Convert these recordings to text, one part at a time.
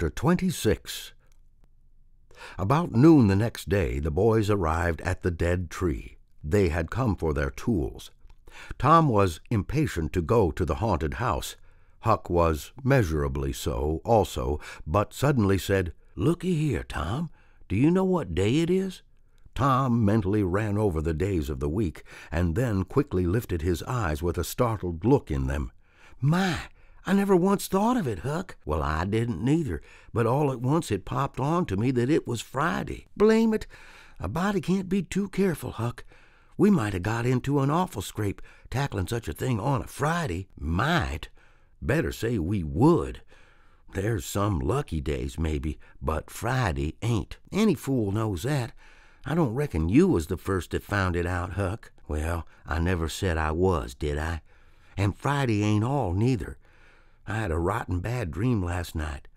Chapter 26. About noon the next day, the boys arrived at the dead tree. They had come for their tools. Tom was impatient to go to the haunted house. Huck was measurably so also, but suddenly said, "Looky here, Tom, do you know what day it is?" Tom mentally ran over the days of the week, and then quickly lifted his eyes with a startled look in them. "My, I never once thought of it, Huck." "Well, I didn't neither, but all at once it popped on to me that it was Friday. Blame it, a body can't be too careful, Huck. We might have got into an awful scrape tackling such a thing on a Friday. Might. Better say we would. There's some lucky days, maybe, but Friday ain't. Any fool knows that. I don't reckon you was the first that found it out, Huck." "Well, I never said I was, did I? And Friday ain't all, neither. I had a rotten bad dream last night.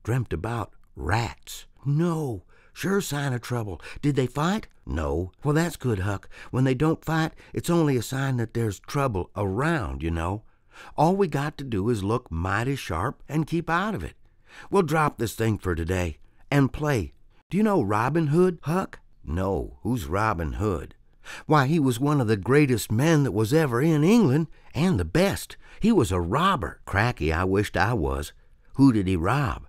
Dreamt about rats." "No, sure sign of trouble. Did they fight?" "No." "Well, that's good, Huck. When they don't fight, it's only a sign that there's trouble around, you know. All we got to do is look mighty sharp and keep out of it. We'll drop this thing for today and play. Do you know Robin Hood, Huck?" "No. Who's Robin Hood?" "Why, he was one of the greatest men that was ever in England, and the best. He was a robber." "Cracky, I wished I was. Who did he rob?"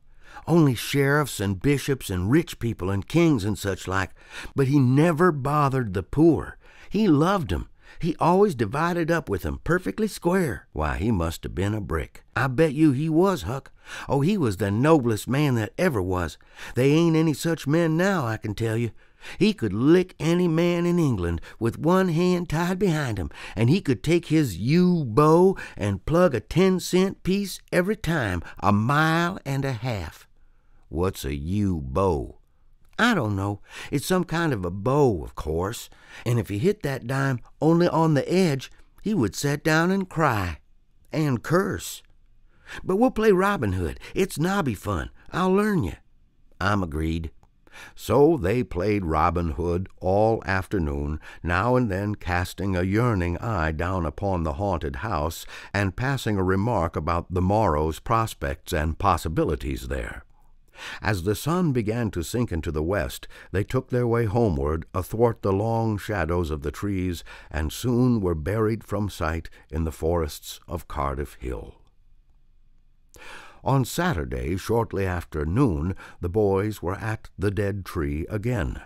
"Only sheriffs and bishops and rich people and kings and such like. But he never bothered the poor. He loved 'em. He always divided up with 'em perfectly square." "Why, he must have been a brick." "I bet you he was, Huck. Oh, he was the noblest man that ever was. They ain't any such men now, I can tell you. He could lick any man in England with one hand tied behind him, and he could take his yew bow and plug a 10-cent piece every time, a mile and a half." "What's a yew bow?" "I don't know. It's some kind of a bow, of course. And if he hit that dime only on the edge, he would set down and cry. And curse. But we'll play Robin Hood. It's nobby fun. I'll learn you." "I'm agreed." So they played Robin Hood all afternoon, now and then casting a yearning eye down upon the haunted house and passing a remark about the morrow's prospects and possibilities there. As the sun began to sink into the west, they took their way homeward athwart the long shadows of the trees, and soon were buried from sight in the forests of Cardiff Hill. On Saturday, shortly after noon, the boys were at the dead tree again.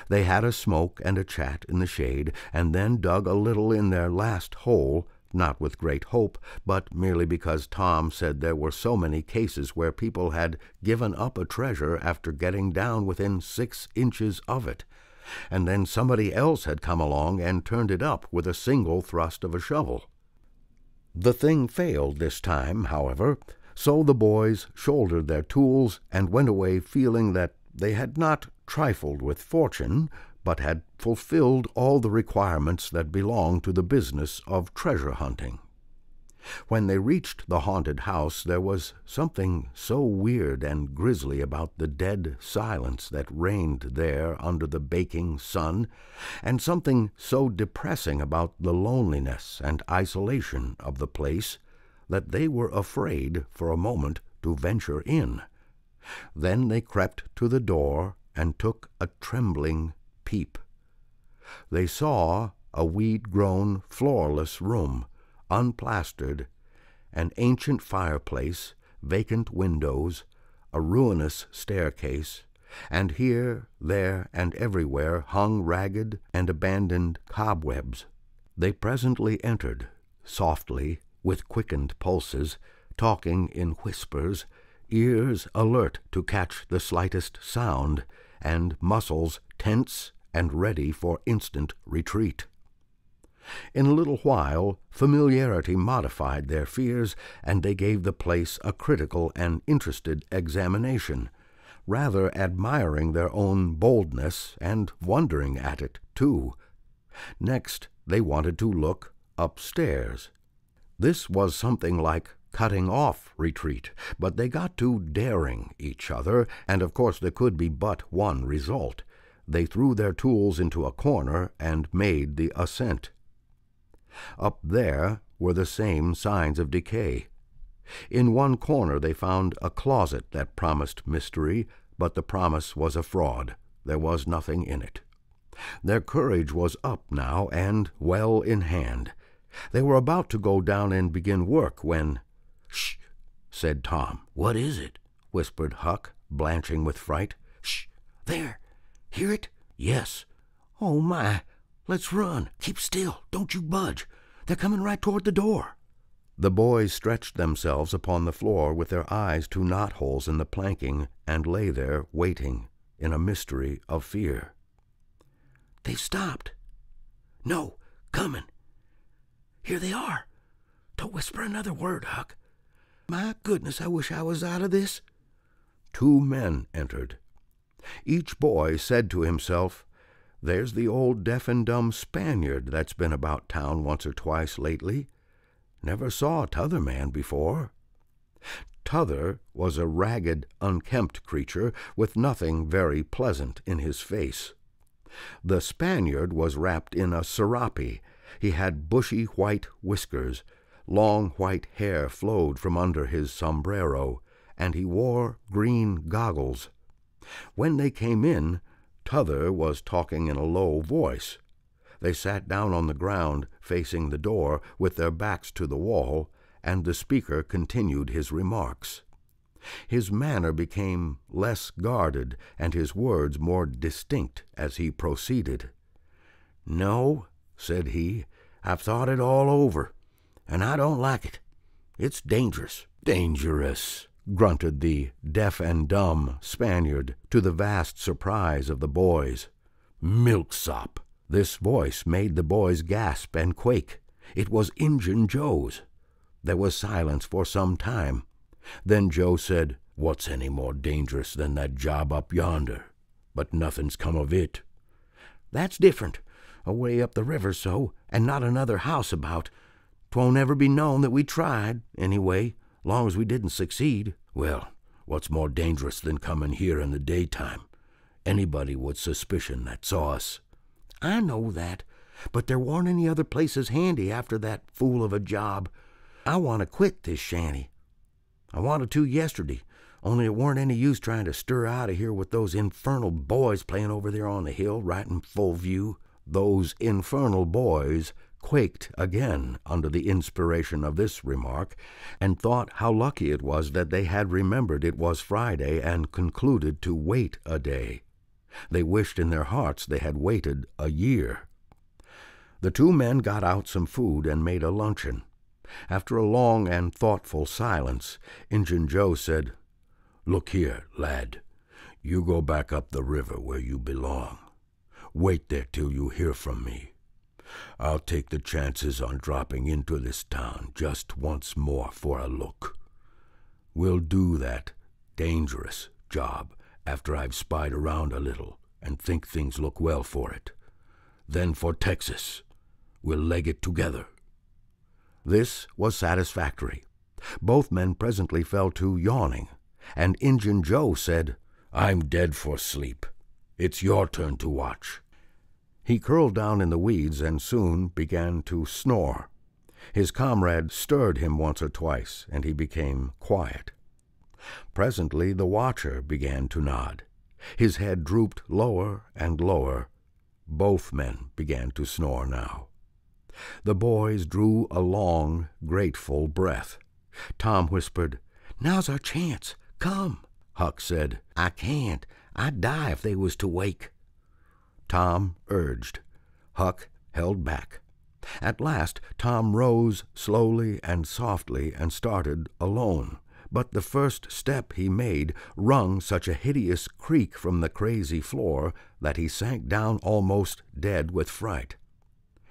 They had a smoke and a chat in the shade, and then dug a little in their last hole, not with great hope, but merely because Tom said there were so many cases where people had given up a treasure after getting down within 6 inches of it, and then somebody else had come along and turned it up with a single thrust of a shovel. The thing failed this time, however, so the boys shouldered their tools and went away feeling that they had not trifled with fortune, but had fulfilled all the requirements that belong to the business of treasure hunting. When they reached the haunted house, there was something so weird and grisly about the dead silence that reigned there under the baking sun, and something so depressing about the loneliness and isolation of the place, that they were afraid for a moment to venture in. Then they crept to the door and took a trembling peep. They saw a weed-grown, floorless room, unplastered, an ancient fireplace, vacant windows, a ruinous staircase, and here, there, and everywhere hung ragged and abandoned cobwebs. They presently entered, softly, with quickened pulses, talking in whispers, ears alert to catch the slightest sound, and muscles tense and ready for instant retreat. In a little while, familiarity modified their fears, and they gave the place a critical and interested examination, rather admiring their own boldness and wondering at it, too. Next, they wanted to look upstairs. This was something like cutting off retreat, but they got to daring each other, and of course there could be but one result. They threw their tools into a corner and made the ascent. Up there were the same signs of decay. In one corner they found a closet that promised mystery, but the promise was a fraud. There was nothing in it. Their courage was up now and well in hand. They were about to go down and begin work when— "Shh!" said Tom. "What is it?" whispered Huck, blanching with fright. "Shh! There! Hear it?" "Yes." "Oh, my! Let's run! Keep still! Don't you budge! They're coming right toward the door." The boys stretched themselves upon the floor with their eyes to knotholes in the planking and lay there waiting in a mystery of fear. "They've stopped." "No, coming. Here they are. Don't whisper another word, Huck. My goodness, I wish I was out of this." 2 men entered. Each boy said to himself, "There's the old deaf and dumb Spaniard that's been about town once or twice lately. Never saw t'other man before." T'other was a ragged, unkempt creature with nothing very pleasant in his face. The Spaniard was wrapped in a serape. He had bushy white whiskers, long white hair flowed from under his sombrero, and he wore green goggles. When they came in, T'other was talking in a low voice. They sat down on the ground, facing the door, with their backs to the wall, and the speaker continued his remarks. His manner became less guarded, and his words more distinct as he proceeded. "No," said he, "I've thought it all over, and I don't like it. It's dangerous." "Dangerous," grunted the deaf and dumb Spaniard, to the vast surprise of the boys. "Milksop." This voice made the boys gasp and quake. It was Injun Joe's. There was silence for some time. Then Joe said, "What's any more dangerous than that job up yonder? But nothing's come of it." "That's different. Away up the river so, and not another house about. 'Twon't ever be known that we tried, anyway, long as we didn't succeed." "Well, what's more dangerous than coming here in the daytime? Anybody would suspicion that saw us." "I know that, but there weren't any other places handy after that fool of a job. I want to quit this shanty. I wanted to yesterday, only it weren't any use trying to stir out of here with those infernal boys playing over there on the hill right in full view." Those infernal boys quaked again under the inspiration of this remark, and thought how lucky it was that they had remembered it was Friday and concluded to wait a day. They wished in their hearts they had waited a year. The 2 men got out some food and made a luncheon. After a long and thoughtful silence, Injun Joe said, "Look here, lad, you go back up the river where you belong. Wait there till you hear from me. I'll take the chances on dropping into this town just once more for a look. We'll do that dangerous job after I've spied around a little and think things look well for it. Then for Texas, we'll leg it together." This was satisfactory. Both men presently fell to yawning, and Injun Joe said, "I'm dead for sleep. It's your turn to watch." He curled down in the weeds and soon began to snore. His comrade stirred him once or twice, and he became quiet. Presently the watcher began to nod. His head drooped lower and lower. Both men began to snore now. The boys drew a long, grateful breath. Tom whispered, "Now's our chance. Come." Huck said, "I can't. I'd die if they was to wake." Tom urged. Huck held back. At last Tom rose slowly and softly and started alone. But the first step he made wrung such a hideous creak from the crazy floor that he sank down almost dead with fright.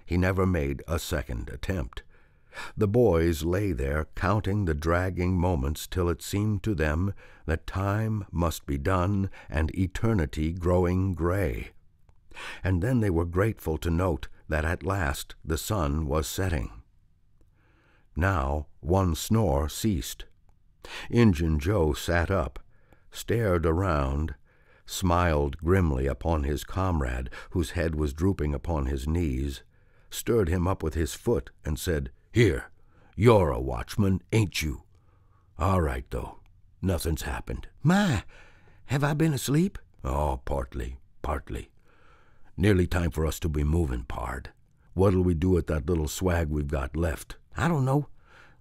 He never made a second attempt. The boys lay there counting the dragging moments till it seemed to them that time must be done and eternity growing gray. And then they were grateful to note that at last the sun was setting. Now one snore ceased. Injun Joe sat up, stared around, smiled grimly upon his comrade, whose head was drooping upon his knees, stirred him up with his foot, and said, "Here, you're a watchman, ain't you? All right, though. Nothing's happened. My, have I been asleep? Oh, partly. Nearly time for us to be moving, pard. What'll we do with that little swag we've got left? I don't know.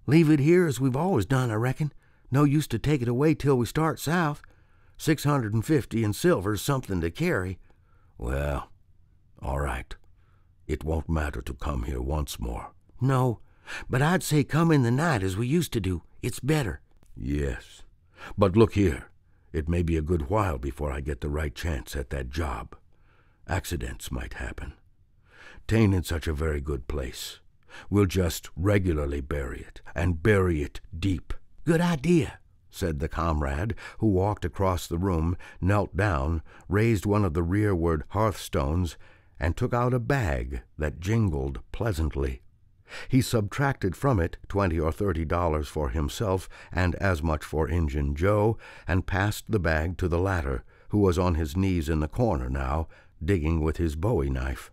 Leave it here as we've always done, I reckon. No use to take it away till we start south. 650 in silver's something to carry. Well, all right. It won't matter to come here once more. No, but I'd say come in the night as we used to do. It's better. Yes, but look here. It may be a good while before I get the right chance at that job. Accidents might happen. 'Tain't in such a very good place. We'll just regularly bury it, and bury it deep. Good idea, said the comrade, who walked across the room, knelt down, raised one of the rearward hearthstones, and took out a bag that jingled pleasantly. He subtracted from it $20 or $30 for himself and as much for Injun Joe, and passed the bag to the latter, who was on his knees in the corner now, digging with his bowie knife.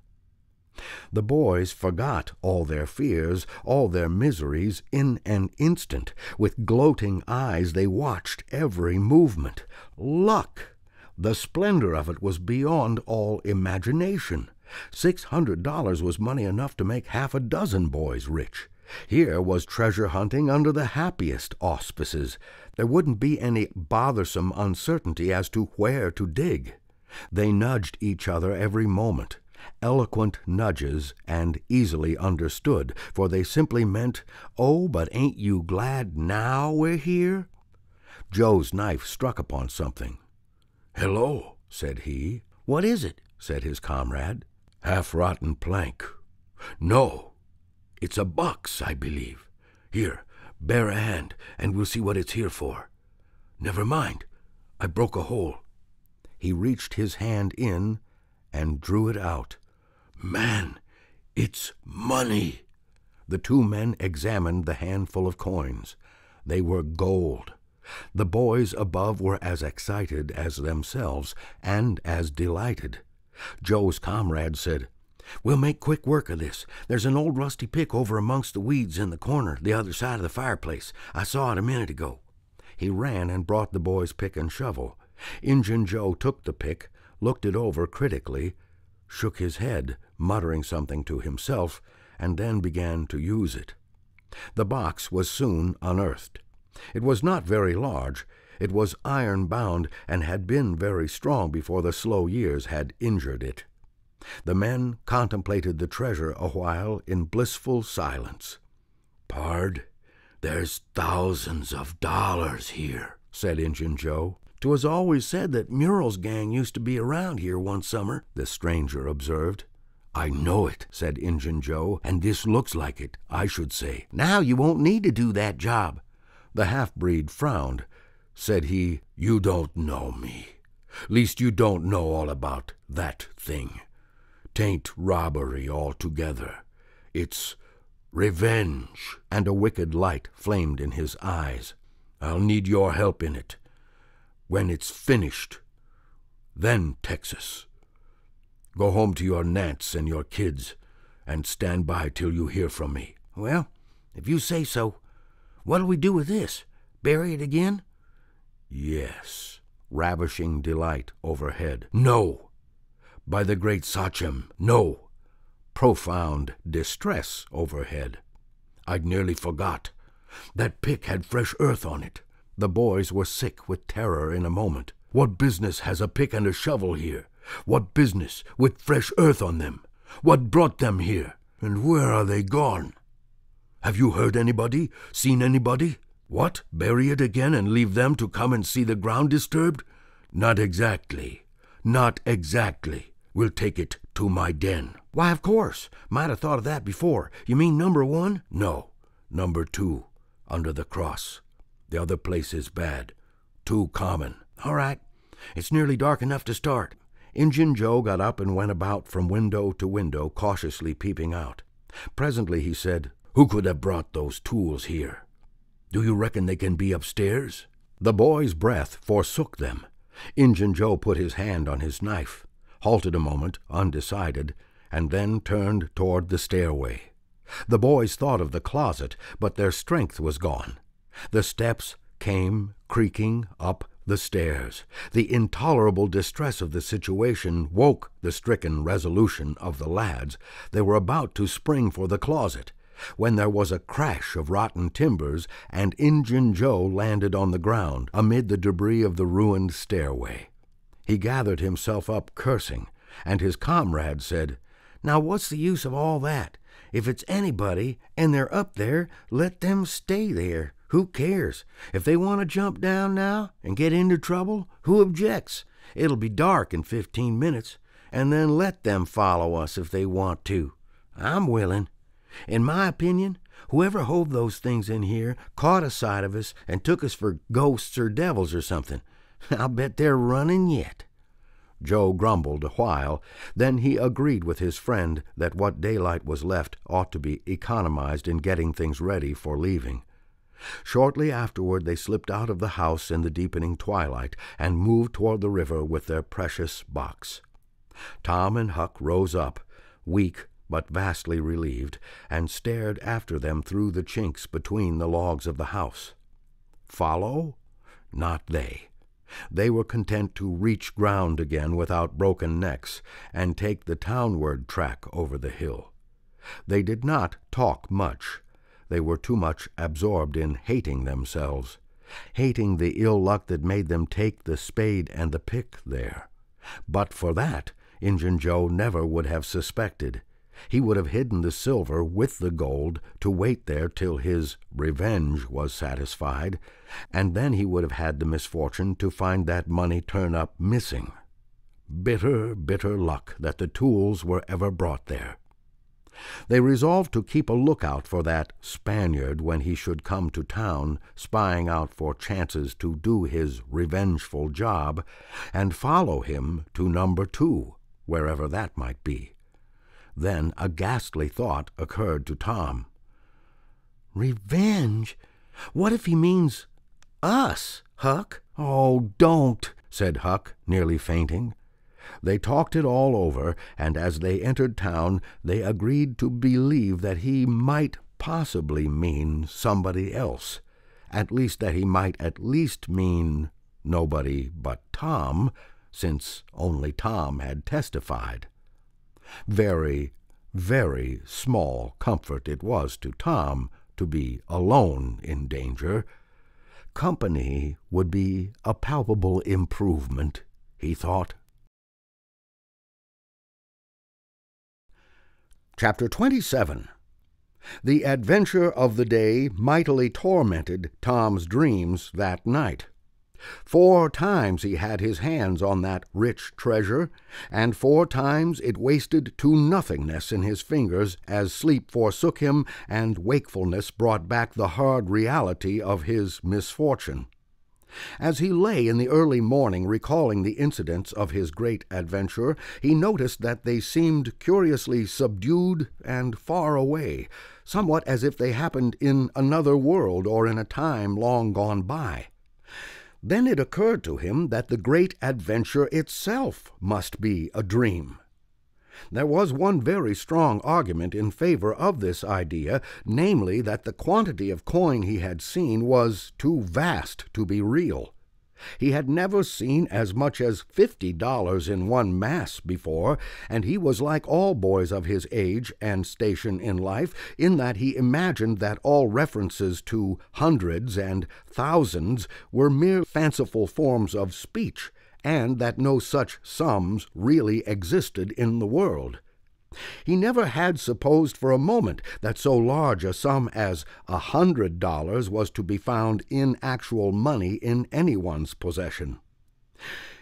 The boys forgot all their fears, all their miseries, in an instant. With gloating eyes they watched every movement. Luck! The splendor of it was beyond all imagination. $600 was money enough to make half a dozen boys rich. Here was treasure hunting under the happiest auspices. There wouldn't be any bothersome uncertainty as to where to dig. They nudged each other every moment. Eloquent nudges, and easily understood, for they simply meant, "Oh, but ain't you glad now we're here?" Joe's knife struck upon something. "Hello," said he. "What is it?" said his comrade. "Half-rotten plank." "No, it's a box, I believe. Here, bear a hand, and we'll see what it's here for." "Never mind, I broke a hole." He reached his hand in and drew it out. "Man, it's money!" The two men examined the handful of coins. They were gold. The boys above were as excited as themselves, and as delighted. Joe's comrade said, "We'll make quick work of this. There's an old rusty pick over amongst the weeds in the corner, the other side of the fireplace. I saw it a minute ago." He ran and brought the boys' pick and shovel. Injun Joe took the pick, looked it over critically, shook his head, muttering something to himself, and then began to use it. The box was soon unearthed. It was not very large. It was iron-bound, and had been very strong before the slow years had injured it. The men contemplated the treasure a while in blissful silence. "Pard, there's thousands of dollars here," said Injun Joe. "'Twas always said that Murrell's gang used to be around here one summer," the stranger observed. "I know it," said Injun Joe, "and this looks like it, I should say." "Now you won't need to do that job." The half-breed frowned. Said he, "You don't know me. Least you don't know all about that thing. 'Tain't robbery altogether. It's revenge." And a wicked light flamed in his eyes. "I'll need your help in it. When it's finished, then Texas. Go home to your Nance and your kids, and stand by till you hear from me." "Well, if you say so. What'll we do with this? Bury it again?" "Yes." Ravishing delight overhead. "No. By the great Sachem, no." Profound distress overhead. "I'd nearly forgot. That pick had fresh earth on it." The boys were sick with terror in a moment. "What business has a pick and a shovel here? What business with fresh earth on them? What brought them here? And where are they gone? Have you heard anybody? Seen anybody? What? Bury it again and leave them to come and see the ground disturbed? Not exactly. Not exactly. We'll take it to my den." "Why, of course. Might have thought of that before. You mean number 1? "No. Number 2, under the cross. The other place is bad. Too common." "All right. It's nearly dark enough to start." Injun Joe got up and went about from window to window, cautiously peeping out. Presently he said, "Who could have brought those tools here? Do you reckon they can be upstairs?" The boys' breath forsook them. Injun Joe put his hand on his knife, halted a moment, undecided, and then turned toward the stairway. The boys thought of the closet, but their strength was gone. The steps came creaking up the stairs. The intolerable distress of the situation woke the stricken resolution of the lads. They were about to spring for the closet, when there was a crash of rotten timbers, and Injun Joe landed on the ground amid the debris of the ruined stairway. He gathered himself up cursing, and his comrade said, "Now what's the use of all that? If it's anybody, and they're up there, let them stay there. Who cares? If they want to jump down now and get into trouble, who objects? It'll be dark in 15 minutes, and then let them follow us if they want to. I'm willing. In my opinion, whoever hove those things in here caught a sight of us and took us for ghosts or devils or something. I'll bet they're running yet." Joe grumbled a while. Then he agreed with his friend that what daylight was left ought to be economized in getting things ready for leaving. Shortly afterward they slipped out of the house in the deepening twilight and moved toward the river with their precious box. Tom and Huck rose up, weak but vastly relieved, and stared after them through the chinks between the logs of the house. Follow? Not they. They were content to reach ground again without broken necks and take the townward track over the hill. They did not talk much. They were too much absorbed in hating themselves, hating the ill luck that made them take the spade and the pick there. But for that, Injun Joe never would have suspected. He would have hidden the silver with the gold to wait there till his revenge was satisfied, and then he would have had the misfortune to find that money turn up missing. Bitter, bitter luck that the tools were ever brought there. They resolved to keep a lookout for that Spaniard when he should come to town, spying out for chances to do his revengeful job, and follow him to number 2, wherever that might be. Then a ghastly thought occurred to Tom. "Revenge? What if he means us, Huck?" "Oh, don't," said Huck, nearly fainting. They talked it all over, and as they entered town they agreed to believe that he might possibly mean somebody else, at least that he might at least mean nobody but Tom, since only Tom had testified. Very, very small comfort it was to Tom to be alone in danger. Company would be a palpable improvement, he thought. Chapter 27. The adventure of the day mightily tormented Tom's dreams that night. 4 times he had his hands on that rich treasure, and 4 times it wasted to nothingness in his fingers as sleep forsook him and wakefulness brought back the hard reality of his misfortune. As he lay in the early morning recalling the incidents of his great adventure, he noticed that they seemed curiously subdued and far away, somewhat as if they happened in another world or in a time long gone by. Then it occurred to him that the great adventure itself must be a dream. There was one very strong argument in favor of this idea, namely that the quantity of coin he had seen was too vast to be real. He had never seen as much as $50 in one mass before, and he was like all boys of his age and station in life, in that he imagined that all references to hundreds and thousands were mere fanciful forms of speech, and that no such sums really existed in the world. He never had supposed for a moment that so large a sum as $100 was to be found in actual money in anyone's possession.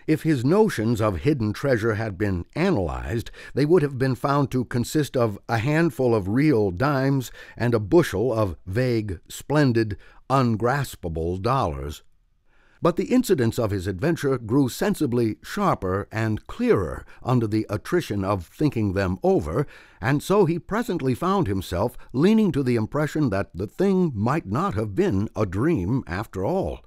If his notions of hidden treasure had been analyzed, they would have been found to consist of a handful of real dimes and a bushel of vague, splendid, ungraspable dollars. But the incidents of his adventure grew sensibly sharper and clearer under the attrition of thinking them over, and so he presently found himself leaning to the impression that the thing might not have been a dream after all.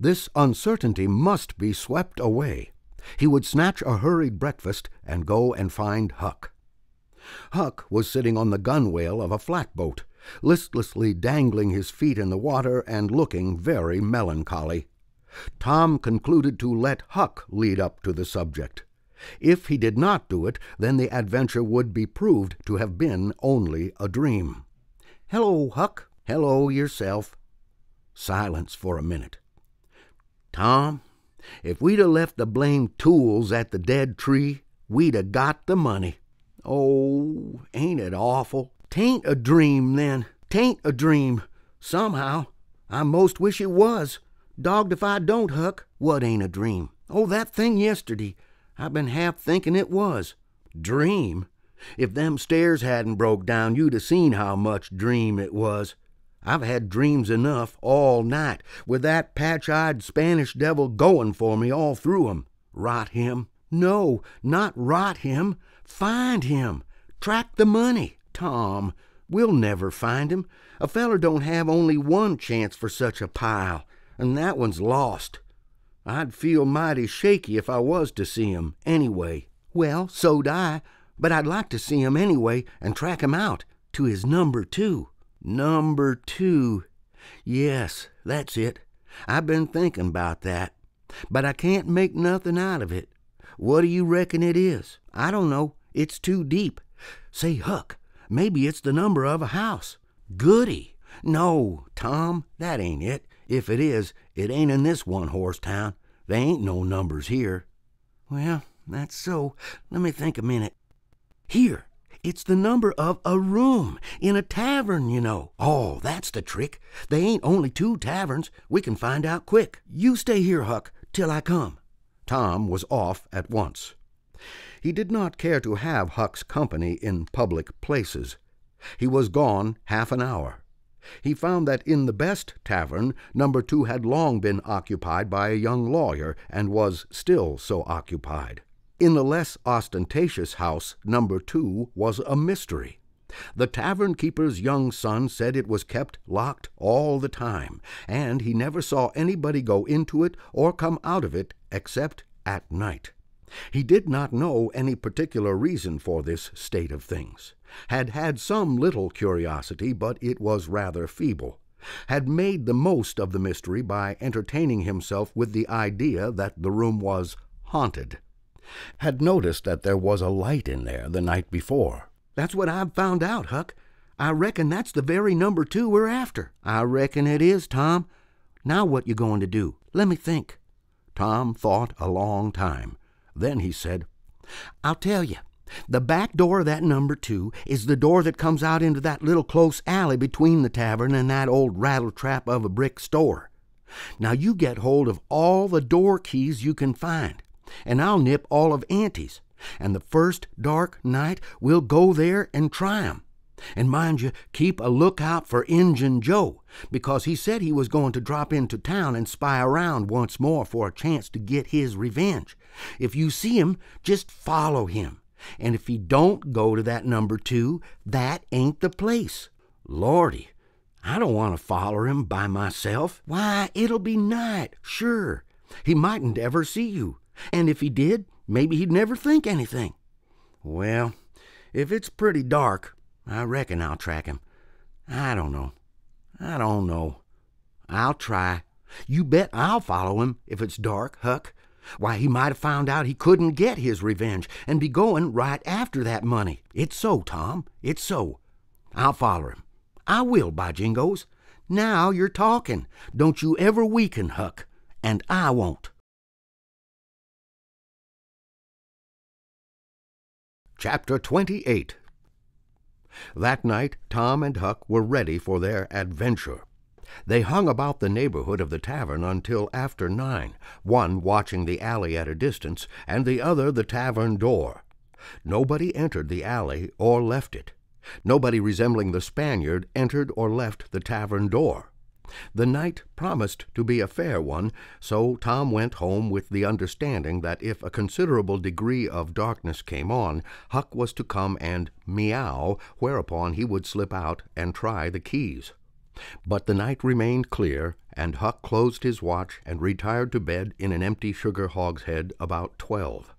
This uncertainty must be swept away. He would snatch a hurried breakfast and go and find Huck. Huck was sitting on the gunwale of a flatboat, listlessly dangling his feet in the water and looking very melancholy. Tom concluded to let Huck lead up to the subject. If he did not do it, then the adventure would be proved to have been only a dream. "Hello, Huck." "Hello yourself." Silence for a minute. "Tom, if we'd 'a' left the blamed tools at the dead tree, we'd 'a' got the money." "Oh, ain't it awful?" "'Tain't a dream, then. 'Tain't a dream. Somehow, I most wish it was. Dogged if I don't, Huck." "What ain't a dream?" "Oh, that thing yesterday. I've been half thinking it was." "Dream? If them stairs hadn't broke down, you'd 'a' seen how much dream it was. I've had dreams enough all night, with that patch-eyed Spanish devil going for me all through 'em. Rot him." "No, not rot him. Find him. Track the money." "Tom, we'll never find him. A feller don't have only one chance for such a pile, and that one's lost. I'd feel mighty shaky if I was to see him, anyway." "Well, so'd I, but I'd like to see him anyway and track him out to his number 2. Number 2. Yes, that's it. I've been thinking about that, but I can't make nothing out of it. What do you reckon it is?" "I don't know. It's too deep. Say, Huck, maybe it's the number of a house." "Goody. No, Tom, that ain't it. If it is, it ain't in this one-horse town. There ain't no numbers here." "Well, that's so. Let me think a minute. Here, it's the number of a room in a tavern, you know." "Oh, that's the trick. They ain't only 2 taverns. We can find out quick. You stay here, Huck, till I come." Tom was off at once. He did not care to have Huck's company in public places. He was gone half an hour. He found that in the best tavern, number 2 had long been occupied by a young lawyer, and was still so occupied. In the less ostentatious house, number 2 was a mystery. The tavern-keeper's young son said it was kept locked all the time, and he never saw anybody go into it or come out of it except at night. He did not know any particular reason for this state of things, had some little curiosity, but it was rather feeble, had made the most of the mystery by entertaining himself with the idea that the room was haunted, had noticed that there was a light in there the night before. "That's what I've found out, Huck. I reckon that's the very number 2 we're after." "I reckon it is, Tom. Now what you going to do? Let me think." Tom thought a long time. Then he said, "I'll tell you. The back door of that number 2 is the door that comes out into that little close alley between the tavern and that old rattle-trap of a brick store. Now you get hold of all the door keys you can find, and I'll nip all of Auntie's, and the first dark night we'll go there and try 'em. And mind you, keep a lookout for Injun Joe, because he said he was going to drop into town and spy around once more for a chance to get his revenge. If you see him, just follow him. And if he don't go to that number 2, that ain't the place." "Lordy, I don't want to follow him by myself." "Why, it'll be night, sure. He mightn't ever see you. And if he did, maybe he'd never think anything." "Well, if it's pretty dark, I reckon I'll track him. I don't know. I'll try." "You bet I'll follow him if it's dark, Huck. Why, he might have found out he couldn't get his revenge and be going right after that money. It's so, Tom, it's so. I'll follow him. I will, by jingoes. Now you're talking. Don't you ever weaken, Huck, and I won't." Chapter 28. That night Tom and Huck were ready for their adventure. They hung about the neighborhood of the tavern until after 9, one watching the alley at a distance, and the other the tavern door. Nobody entered the alley or left it. Nobody resembling the Spaniard entered or left the tavern door. The night promised to be a fair one, so Tom went home with the understanding that if a considerable degree of darkness came on, Huck was to come and meow, whereupon he would slip out and try the keys. But the night remained clear, and Huck closed his watch and retired to bed in an empty sugar hogshead about 12.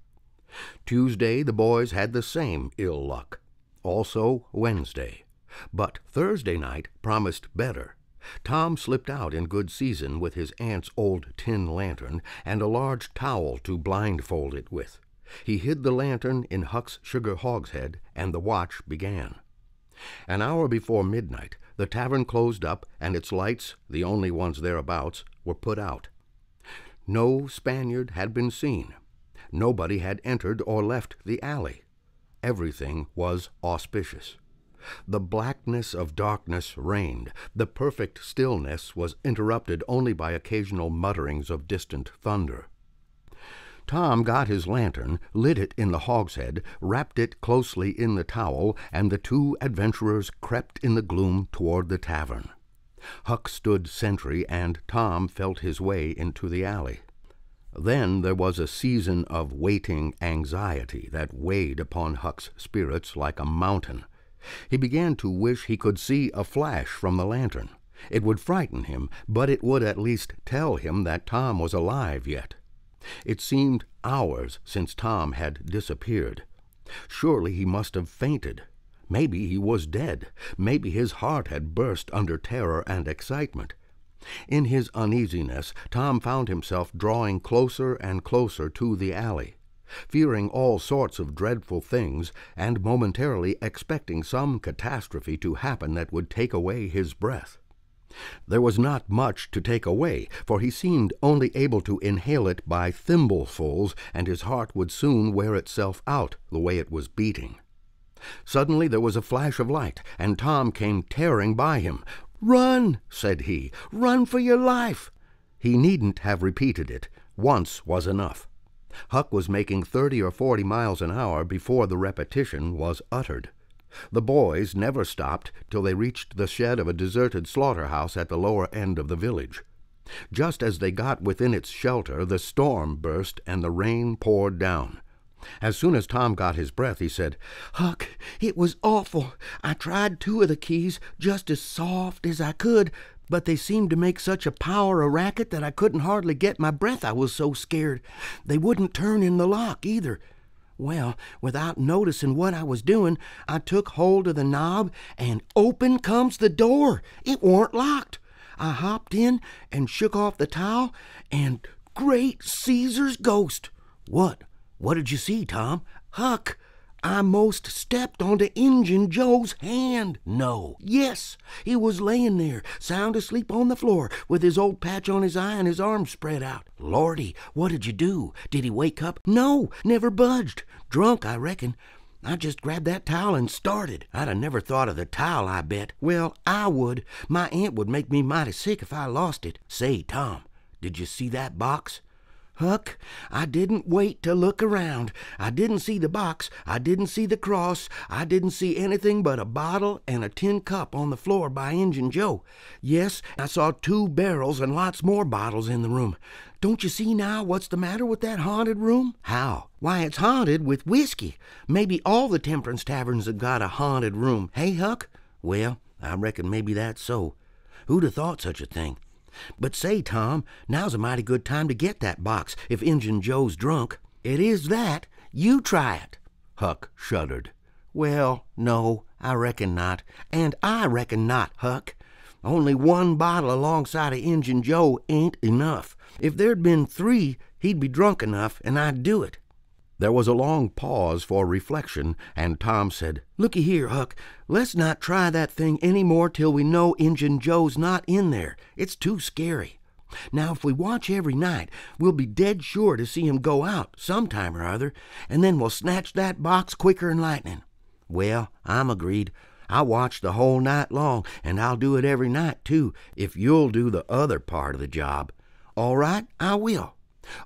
Tuesday the boys had the same ill luck. Also Wednesday. But Thursday night promised better. Tom slipped out in good season with his aunt's old tin lantern and a large towel to blindfold it with. He hid the lantern in Huck's sugar hogshead, and the watch began. An hour before midnight, the tavern closed up, and its lights, the only ones thereabouts, were put out. No Spaniard had been seen. Nobody had entered or left the alley. Everything was auspicious. The blackness of darkness reigned. The perfect stillness was interrupted only by occasional mutterings of distant thunder. Tom got his lantern, lit it in the hogshead, wrapped it closely in the towel, and the two adventurers crept in the gloom toward the tavern. Huck stood sentry, and Tom felt his way into the alley. Then there was a season of waiting anxiety that weighed upon Huck's spirits like a mountain. He began to wish he could see a flash from the lantern. It would frighten him, but it would at least tell him that Tom was alive yet. It seemed hours since Tom had disappeared. Surely he must have fainted. Maybe he was dead. Maybe his heart had burst under terror and excitement. In his uneasiness, Tom found himself drawing closer and closer to the alley, fearing all sorts of dreadful things, and momentarily expecting some catastrophe to happen that would take away his breath. There was not much to take away, for he seemed only able to inhale it by thimblefuls, and his heart would soon wear itself out the way it was beating. Suddenly there was a flash of light, and Tom came tearing by him. "Run!" said he. "Run for your life!" He needn't have repeated it. Once was enough. Huck was making 30 or 40 miles an hour before the repetition was uttered. The boys never stopped till they reached the shed of a deserted slaughterhouse at the lower end of the village. Just as they got within its shelter, the storm burst and the rain poured down. As soon as Tom got his breath, he said, "Huck, it was awful. I tried 2 of the keys just as soft as I could, but they seemed to make such a power of racket that I couldn't hardly get my breath. I was so scared. They wouldn't turn in the lock either. Well, without noticing what I was doing, I took hold of the knob, and open comes the door. It warn't locked. I hopped in and shook off the towel, and great Caesar's ghost!" What did you see, Tom?" "Huck, I most stepped onto Injun Joe's hand." "No." "Yes, he was laying there, sound asleep on the floor, with his old patch on his eye and his arms spread out." "Lordy, what did you do? Did he wake up?" "No, never budged. Drunk, I reckon. I just grabbed that towel and started." "I'd have never thought of the towel, I bet." "Well, I would. My aunt would make me mighty sick if I lost it." "Say, Tom, did you see that box?" "Huck, I didn't wait to look around. I didn't see the box. I didn't see the cross. I didn't see anything but a bottle and a tin cup on the floor by Injun Joe. Yes, I saw 2 barrels and lots more bottles in the room. Don't you see now what's the matter with that haunted room?" "How?" "Why, it's haunted with whiskey. Maybe all the temperance taverns have got a haunted room. Hey, Huck?" "Well, I reckon maybe that's so. Who'd have thought such a thing? But say, Tom, now's a mighty good time to get that box, if Injun Joe's drunk." "It is that. You try it." Huck shuddered. "Well, no, I reckon not. And I reckon not, Huck. Only 1 bottle alongside of Injun Joe ain't enough. If there'd been 3, he'd be drunk enough, and I'd do it." There was a long pause for reflection, and Tom said, "Looky here, Huck, let's not try that thing any more till we know Injun Joe's not in there. It's too scary. Now, if we watch every night, we'll be dead sure to see him go out sometime or other, and then we'll snatch that box quicker'n lightning." "Well, I'm agreed. I'll watch the whole night long, and I'll do it every night, too, if you'll do the other part of the job." "All right, I will.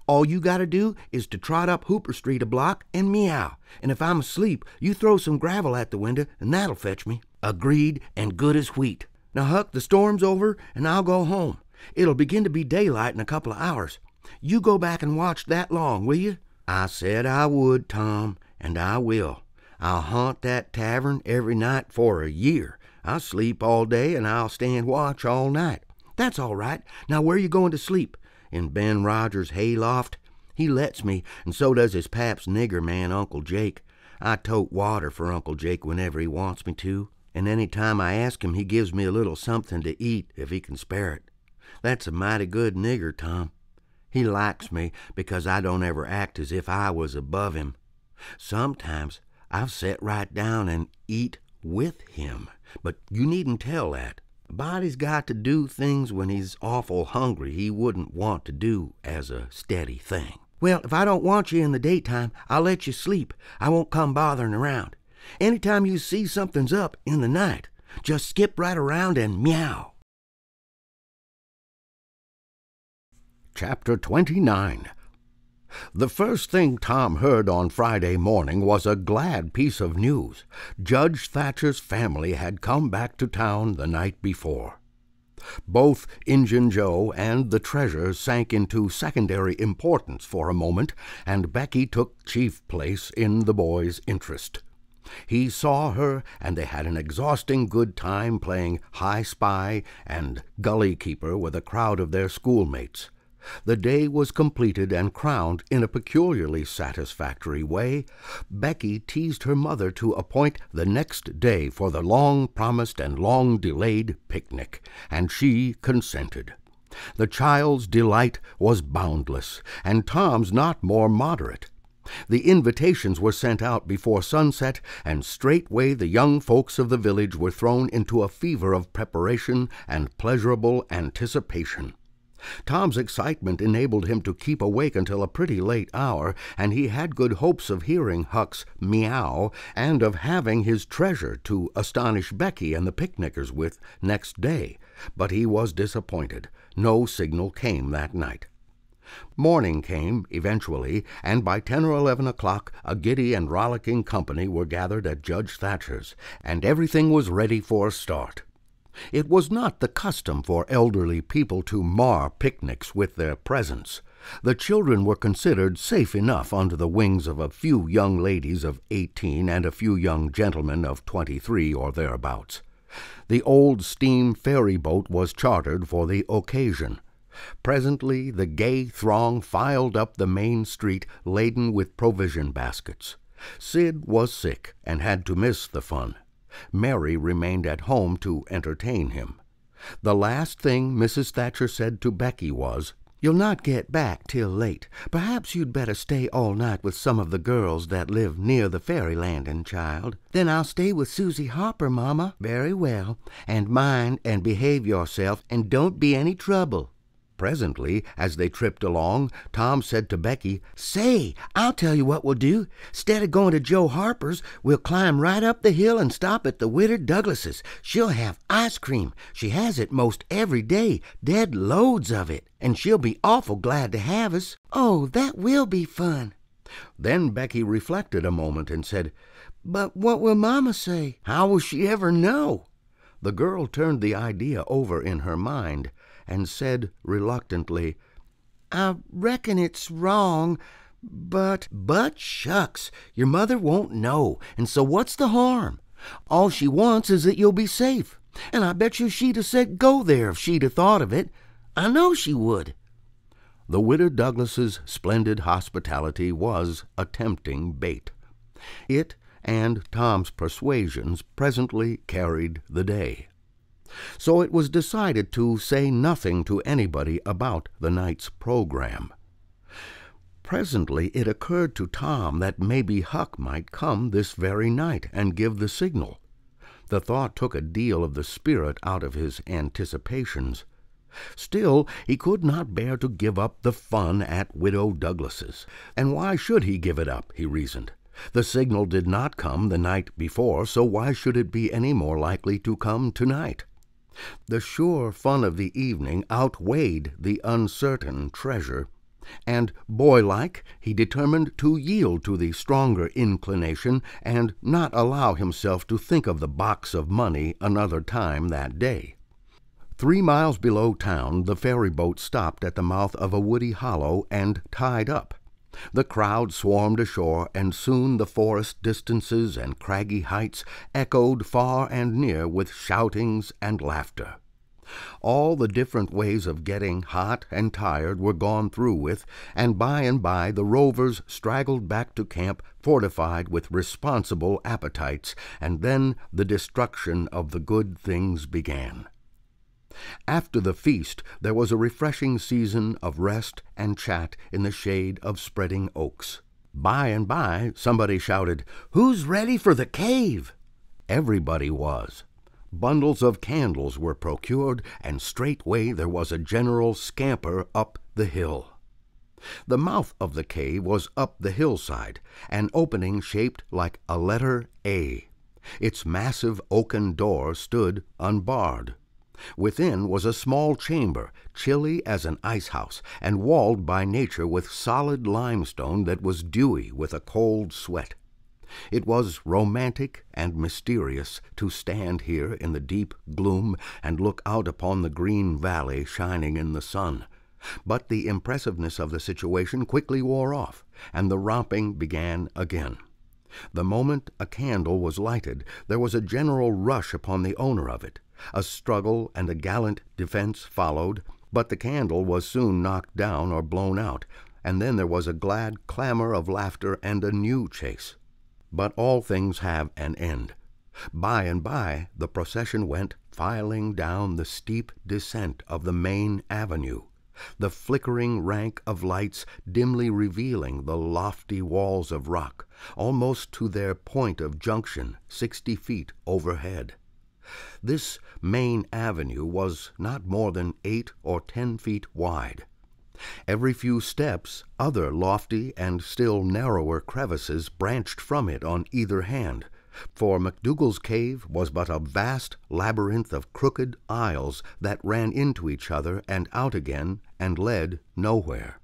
All you gotta do is to trot up Hooper Street a block and meow, and if I'm asleep, you throw some gravel at the window, and that'll fetch me." "Agreed, and good as wheat. Now, Huck, the storm's over, and I'll go home. It'll begin to be daylight in a couple of hours. You go back and watch that long, will you?" "I said I would, Tom, and I will. I'll haunt that tavern every night for a year. I'll sleep all day, and I'll stand watch all night." "That's all right. Now, where you going to sleep? In Ben Rogers' hayloft? He lets me, and so does his pap's nigger man, Uncle Jake. I tote water for Uncle Jake whenever he wants me to." and any time I ask him he gives me a little something to eat if he can spare it. That's a mighty good nigger, Tom. He likes me because I don't ever act as if I was above him. Sometimes I've set right down and eat with him, but you needn't tell that. A body's got to do things when he's awful hungry he wouldn't want to do as a steady thing. Well, if I don't want you in the daytime, I'll let you sleep. I won't come bothering around. Anytime you see something's up in the night, just skip right around and meow. Chapter 29. The first thing Tom heard on Friday morning was a glad piece of news. Judge Thatcher's family had come back to town the night before. Both Injun Joe and the treasure sank into secondary importance for a moment, and Becky took chief place in the boy's interest. He saw her, and they had an exhausting good time playing High Spy and Gully Keeper with a crowd of their schoolmates. The day was completed and crowned in a peculiarly satisfactory way. Becky teased her mother to appoint the next day for the long-promised and long-delayed picnic, and she consented. The child's delight was boundless, and Tom's not more moderate. The invitations were sent out before sunset, and straightway the young folks of the village were thrown into a fever of preparation and pleasurable anticipation. Tom's excitement enabled him to keep awake until a pretty late hour, and he had good hopes of hearing Huck's meow and of having his treasure to astonish Becky and the picnickers with next day. But he was disappointed. No signal came that night. Morning came, eventually, and by 10 or 11 o'clock a giddy and rollicking company were gathered at Judge Thatcher's, and everything was ready for a start. It was not the custom for elderly people to mar picnics with their presence. The children were considered safe enough under the wings of a few young ladies of 18 and a few young gentlemen of 23 or thereabouts. The old steam ferry boat was chartered for the occasion. Presently the gay throng filed up the main street laden with provision baskets. Sid was sick and had to miss the fun. Mary remained at home to entertain him. The last thing Mrs. Thatcher said to Becky was, "You'll not get back till late. Perhaps you'd better stay all night with some of the girls that live near the ferry landing, child." "Then I'll stay with Susie Harper, Mama." "Very well, and mind and behave yourself, and don't be any trouble." Presently, as they tripped along, Tom said to Becky, "Say, I'll tell you what we'll do. 'Stead of going to Joe Harper's, we'll climb right up the hill and stop at the Widder Douglas's. She'll have ice cream. She has it most every day, dead loads of it, and she'll be awful glad to have us." "Oh, that will be fun." Then Becky reflected a moment and said, "But what will Mama say? How will she ever know?" The girl turned the idea over in her mind and said reluctantly, "I reckon it's wrong, but—" "But shucks, your mother won't know, and so what's the harm? All she wants is that you'll be safe, and I bet you she'd have said go there if she'd have thought of it. I know she would." The Widder Douglas's splendid hospitality was a tempting bait. It and Tom's persuasions presently carried the day. So it was decided to say nothing to anybody about the night's program. Presently it occurred to Tom that maybe Huck might come this very night and give the signal. The thought took a deal of the spirit out of his anticipations. Still, he could not bear to give up the fun at Widow Douglas's. And why should he give it up, he reasoned. The signal did not come the night before, so why should it be any more likely to come tonight? The sure fun of the evening outweighed the uncertain treasure, and, boylike, he determined to yield to the stronger inclination and not allow himself to think of the box of money another time that day. 3 miles below town the ferry boat stopped at the mouth of a woody hollow and tied up. The crowd swarmed ashore, and soon the forest distances and craggy heights echoed far and near with shoutings and laughter. All the different ways of getting hot and tired were gone through with, and by the rovers straggled back to camp fortified with responsible appetites, and then the destruction of the good things began. After the feast there was a refreshing season of rest and chat in the shade of spreading oaks. By and by somebody shouted, "Who's ready for the cave?" Everybody was. Bundles of candles were procured, and straightway there was a general scamper up the hill. The mouth of the cave was up the hillside, an opening shaped like a letter A. Its massive oaken door stood unbarred. Within was a small chamber, chilly as an ice-house, and walled by nature with solid limestone that was dewy with a cold sweat. It was romantic and mysterious to stand here in the deep gloom and look out upon the green valley shining in the sun. But the impressiveness of the situation quickly wore off, and the romping began again. The moment a candle was lighted, there was a general rush upon the owner of it. A struggle and a gallant defense followed, but the candle was soon knocked down or blown out, and then there was a glad clamor of laughter and a new chase. But all things have an end. By and by the procession went filing down the steep descent of the main avenue, the flickering rank of lights dimly revealing the lofty walls of rock, almost to their point of junction 60 feet overhead. This main avenue was not more than 8 or 10 feet wide. Every few steps other lofty and still narrower crevices branched from it on either hand, for McDougall's cave was but a vast labyrinth of crooked aisles that ran into each other and out again and led nowhere.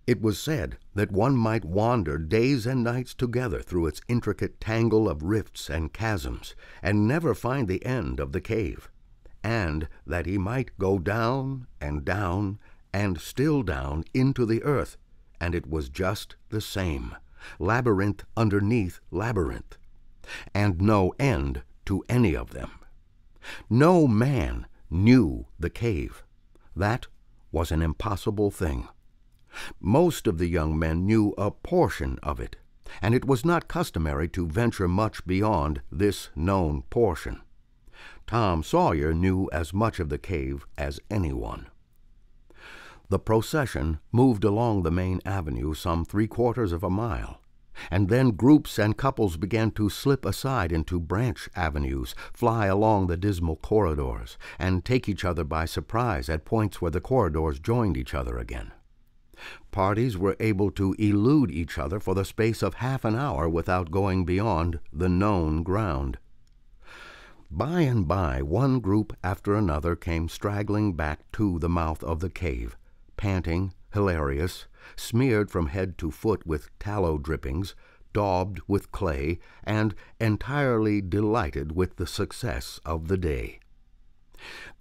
It was said that one might wander days and nights together through its intricate tangle of rifts and chasms, and never find the end of the cave, and that he might go down and down and still down into the earth, and it was just the same, labyrinth underneath labyrinth, and no end to any of them. No man knew the cave. That was an impossible thing. Most of the young men knew a portion of it, and it was not customary to venture much beyond this known portion. Tom Sawyer knew as much of the cave as anyone. The procession moved along the main avenue some 3/4 of a mile, and then groups and couples began to slip aside into branch avenues, fly along the dismal corridors, and take each other by surprise at points where the corridors joined each other again. Parties were able to elude each other for the space of half an hour without going beyond the known ground. By and by one group after another came straggling back to the mouth of the cave, panting, hilarious, smeared from head to foot with tallow drippings, daubed with clay, and entirely delighted with the success of the day.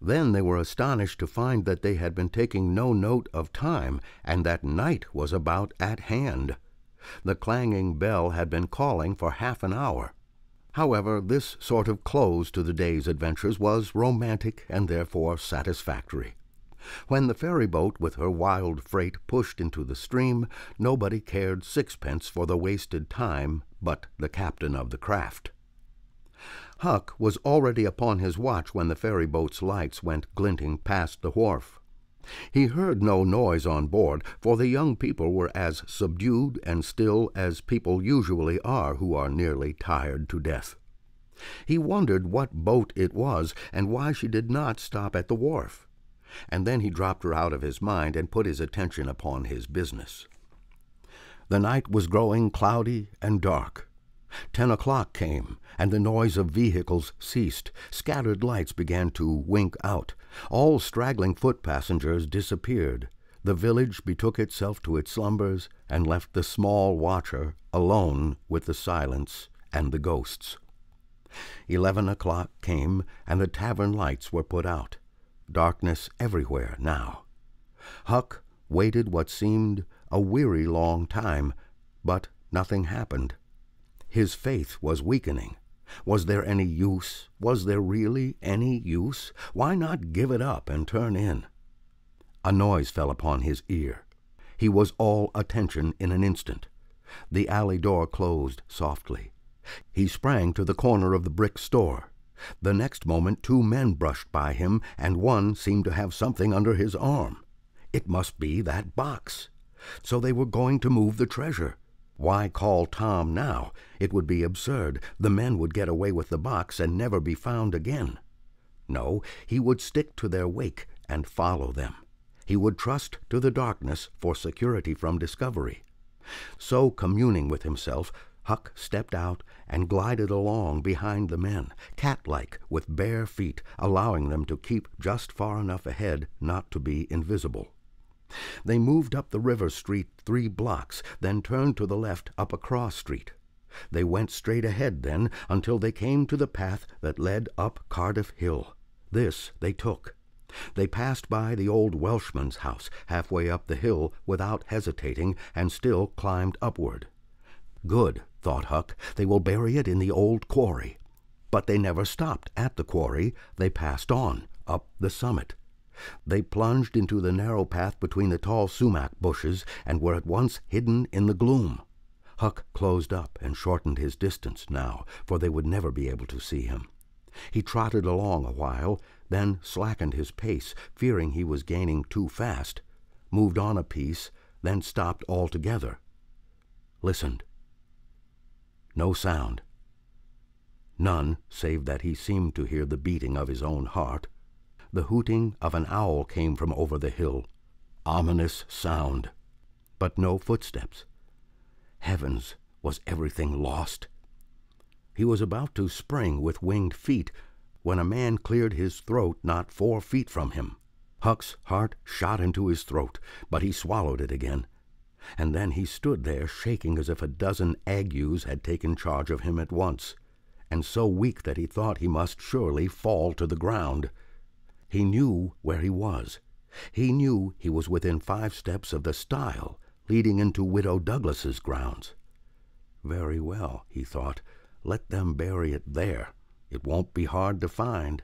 Then they were astonished to find that they had been taking no note of time, and that night was about at hand. The clanging bell had been calling for half an hour. However, this sort of close to the day's adventures was romantic and therefore satisfactory. When the ferry-boat with her wild freight pushed into the stream, nobody cared sixpence for the wasted time but the captain of the craft. Huck was already upon his watch when the ferry-boat's lights went glinting past the wharf. He heard no noise on board, for the young people were as subdued and still as people usually are who are nearly tired to death. He wondered what boat it was and why she did not stop at the wharf, and then he dropped her out of his mind and put his attention upon his business. The night was growing cloudy and dark. 10 o'clock came, and the noise of vehicles ceased. Scattered lights began to wink out. All straggling foot passengers disappeared. The village betook itself to its slumbers and left the small watcher alone with the silence and the ghosts. 11 o'clock came, and the tavern lights were put out. Darkness everywhere now. Huck waited what seemed a weary long time, but nothing happened. His faith was weakening. Was there any use? Was there really any use? Why not give it up and turn in? A noise fell upon his ear. He was all attention in an instant. The alley door closed softly. He sprang to the corner of the brick store. The next moment 2 men brushed by him, and one seemed to have something under his arm. It must be that box. So they were going to move the treasure. Why call Tom now? It would be absurd. The men would get away with the box and never be found again. No, he would stick to their wake and follow them. He would trust to the darkness for security from discovery. So, communing with himself, Huck stepped out and glided along behind the men, cat-like, with bare feet, allowing them to keep just far enough ahead not to be invisible. They moved up the river street 3 blocks, then turned to the left up a cross street. They went straight ahead then until they came to the path that led up Cardiff Hill. This they took. They passed by the old Welshman's house halfway up the hill without hesitating, and still climbed upward. Good, thought Huck, they will bury it in the old quarry. But they never stopped at the quarry. They passed on, up the summit. They plunged into the narrow path between the tall sumac bushes and were at once hidden in the gloom. Huck closed up and shortened his distance now, for they would never be able to see him. He trotted along a while, then slackened his pace, fearing he was gaining too fast, moved on a piece, then stopped altogether. Listened. No sound. None, save that he seemed to hear the beating of his own heart. The hooting of an owl came from over the hill. Ominous sound. But no footsteps. Heavens, was everything lost? He was about to spring with winged feet when a man cleared his throat not 4 feet from him. Huck's heart shot into his throat, but he swallowed it again. And then he stood there shaking as if a dozen agues had taken charge of him at once, and so weak that he thought he must surely fall to the ground. He knew where he was. He knew he was within 5 steps of the stile leading into Widow Douglas's grounds. Very well, he thought, let them bury it there. It won't be hard to find.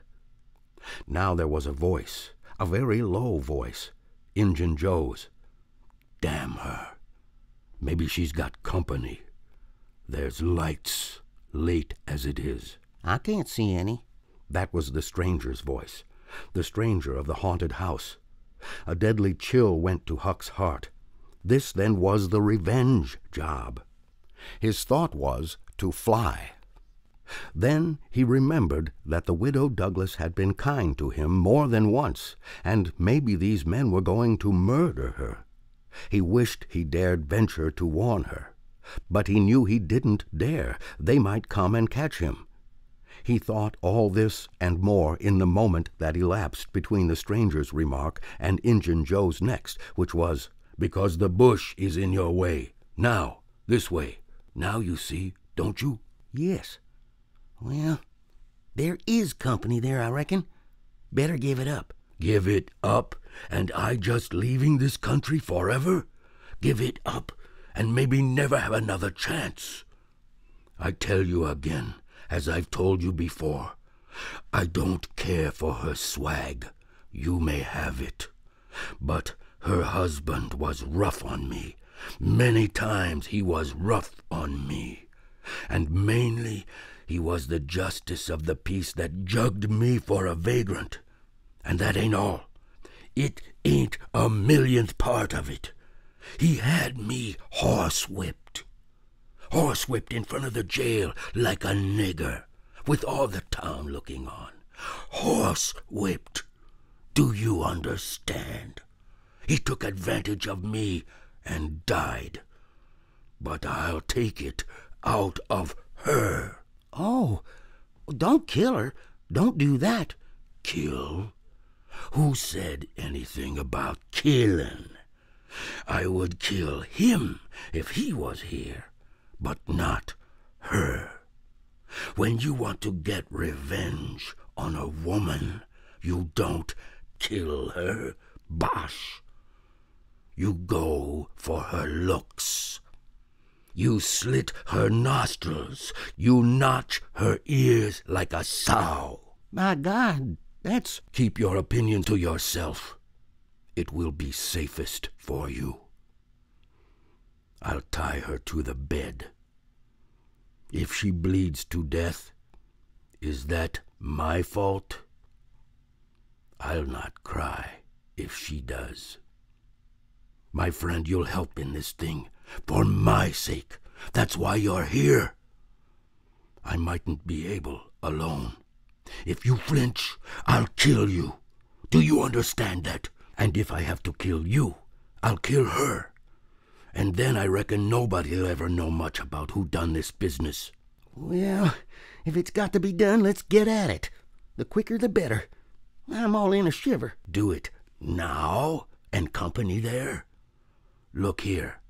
Now there was a voice, a very low voice, Injun Joe's. Damn her. Maybe she's got company. There's lights, late as it is. I can't see any. That was the stranger's voice, the stranger of the haunted house. A deadly chill went to Huck's heart. This then was the revenge job. His thought was to fly. Then he remembered that the Widow Douglas had been kind to him more than once, and maybe these men were going to murder her. He wished he dared venture to warn her, but he knew he didn't dare. They might come and catch him. He thought all this and more in the moment that elapsed between the stranger's remark and Injun Joe's next, which was, "Because the bush is in your way. Now, this way. Now you see, don't you?" Yes. Well, there is company there, I reckon. Better give it up. Give it up? And I just leaving this country forever? Give it up, and maybe never have another chance. I tell you again, as I've told you before, I don't care for her swag. You may have it. But her husband was rough on me. Many times he was rough on me. And mainly he was the justice of the peace that jugged me for a vagrant. And that ain't all. It ain't a millionth part of it. He had me horsewhipped. Horsewhipped in front of the jail like a nigger, with all the town looking on. Horsewhipped. Do you understand? He took advantage of me and died. But I'll take it out of her. Oh, don't kill her. Don't do that. Kill? Who said anything about killing? I would kill him if he was here, but not her. When you want to get revenge on a woman, you don't kill her. Bosh. You go for her looks. You slit her nostrils. You notch her ears like a sow. My God, that's... Keep your opinion to yourself. It will be safest for you. I'll tie her to the bed. If she bleeds to death, is that my fault? I'll not cry if she does. My friend, you'll help in this thing, for my sake. That's why you're here. I mightn't be able alone. If you flinch, I'll kill you. Do you understand that? And if I have to kill you, I'll kill her. And then I reckon nobody'll ever know much about who done this business. Well, if it's got to be done, let's get at it. The quicker the better. I'm all in a shiver. Do it now, and company there? Look here,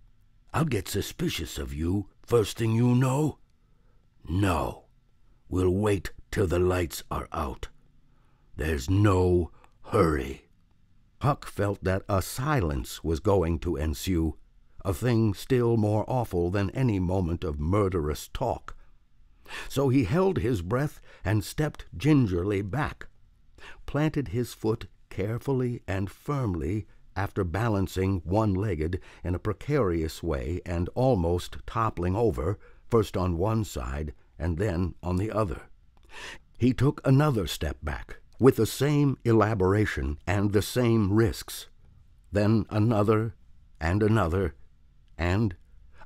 I'll get suspicious of you first thing you know. No, we'll wait till the lights are out. There's no hurry. Huck felt that a silence was going to ensue, a thing still more awful than any moment of murderous talk. So he held his breath and stepped gingerly back, planted his foot carefully and firmly after balancing one-legged in a precarious way and almost toppling over, first on one side and then on the other. He took another step back, with the same elaboration and the same risks. Then another, and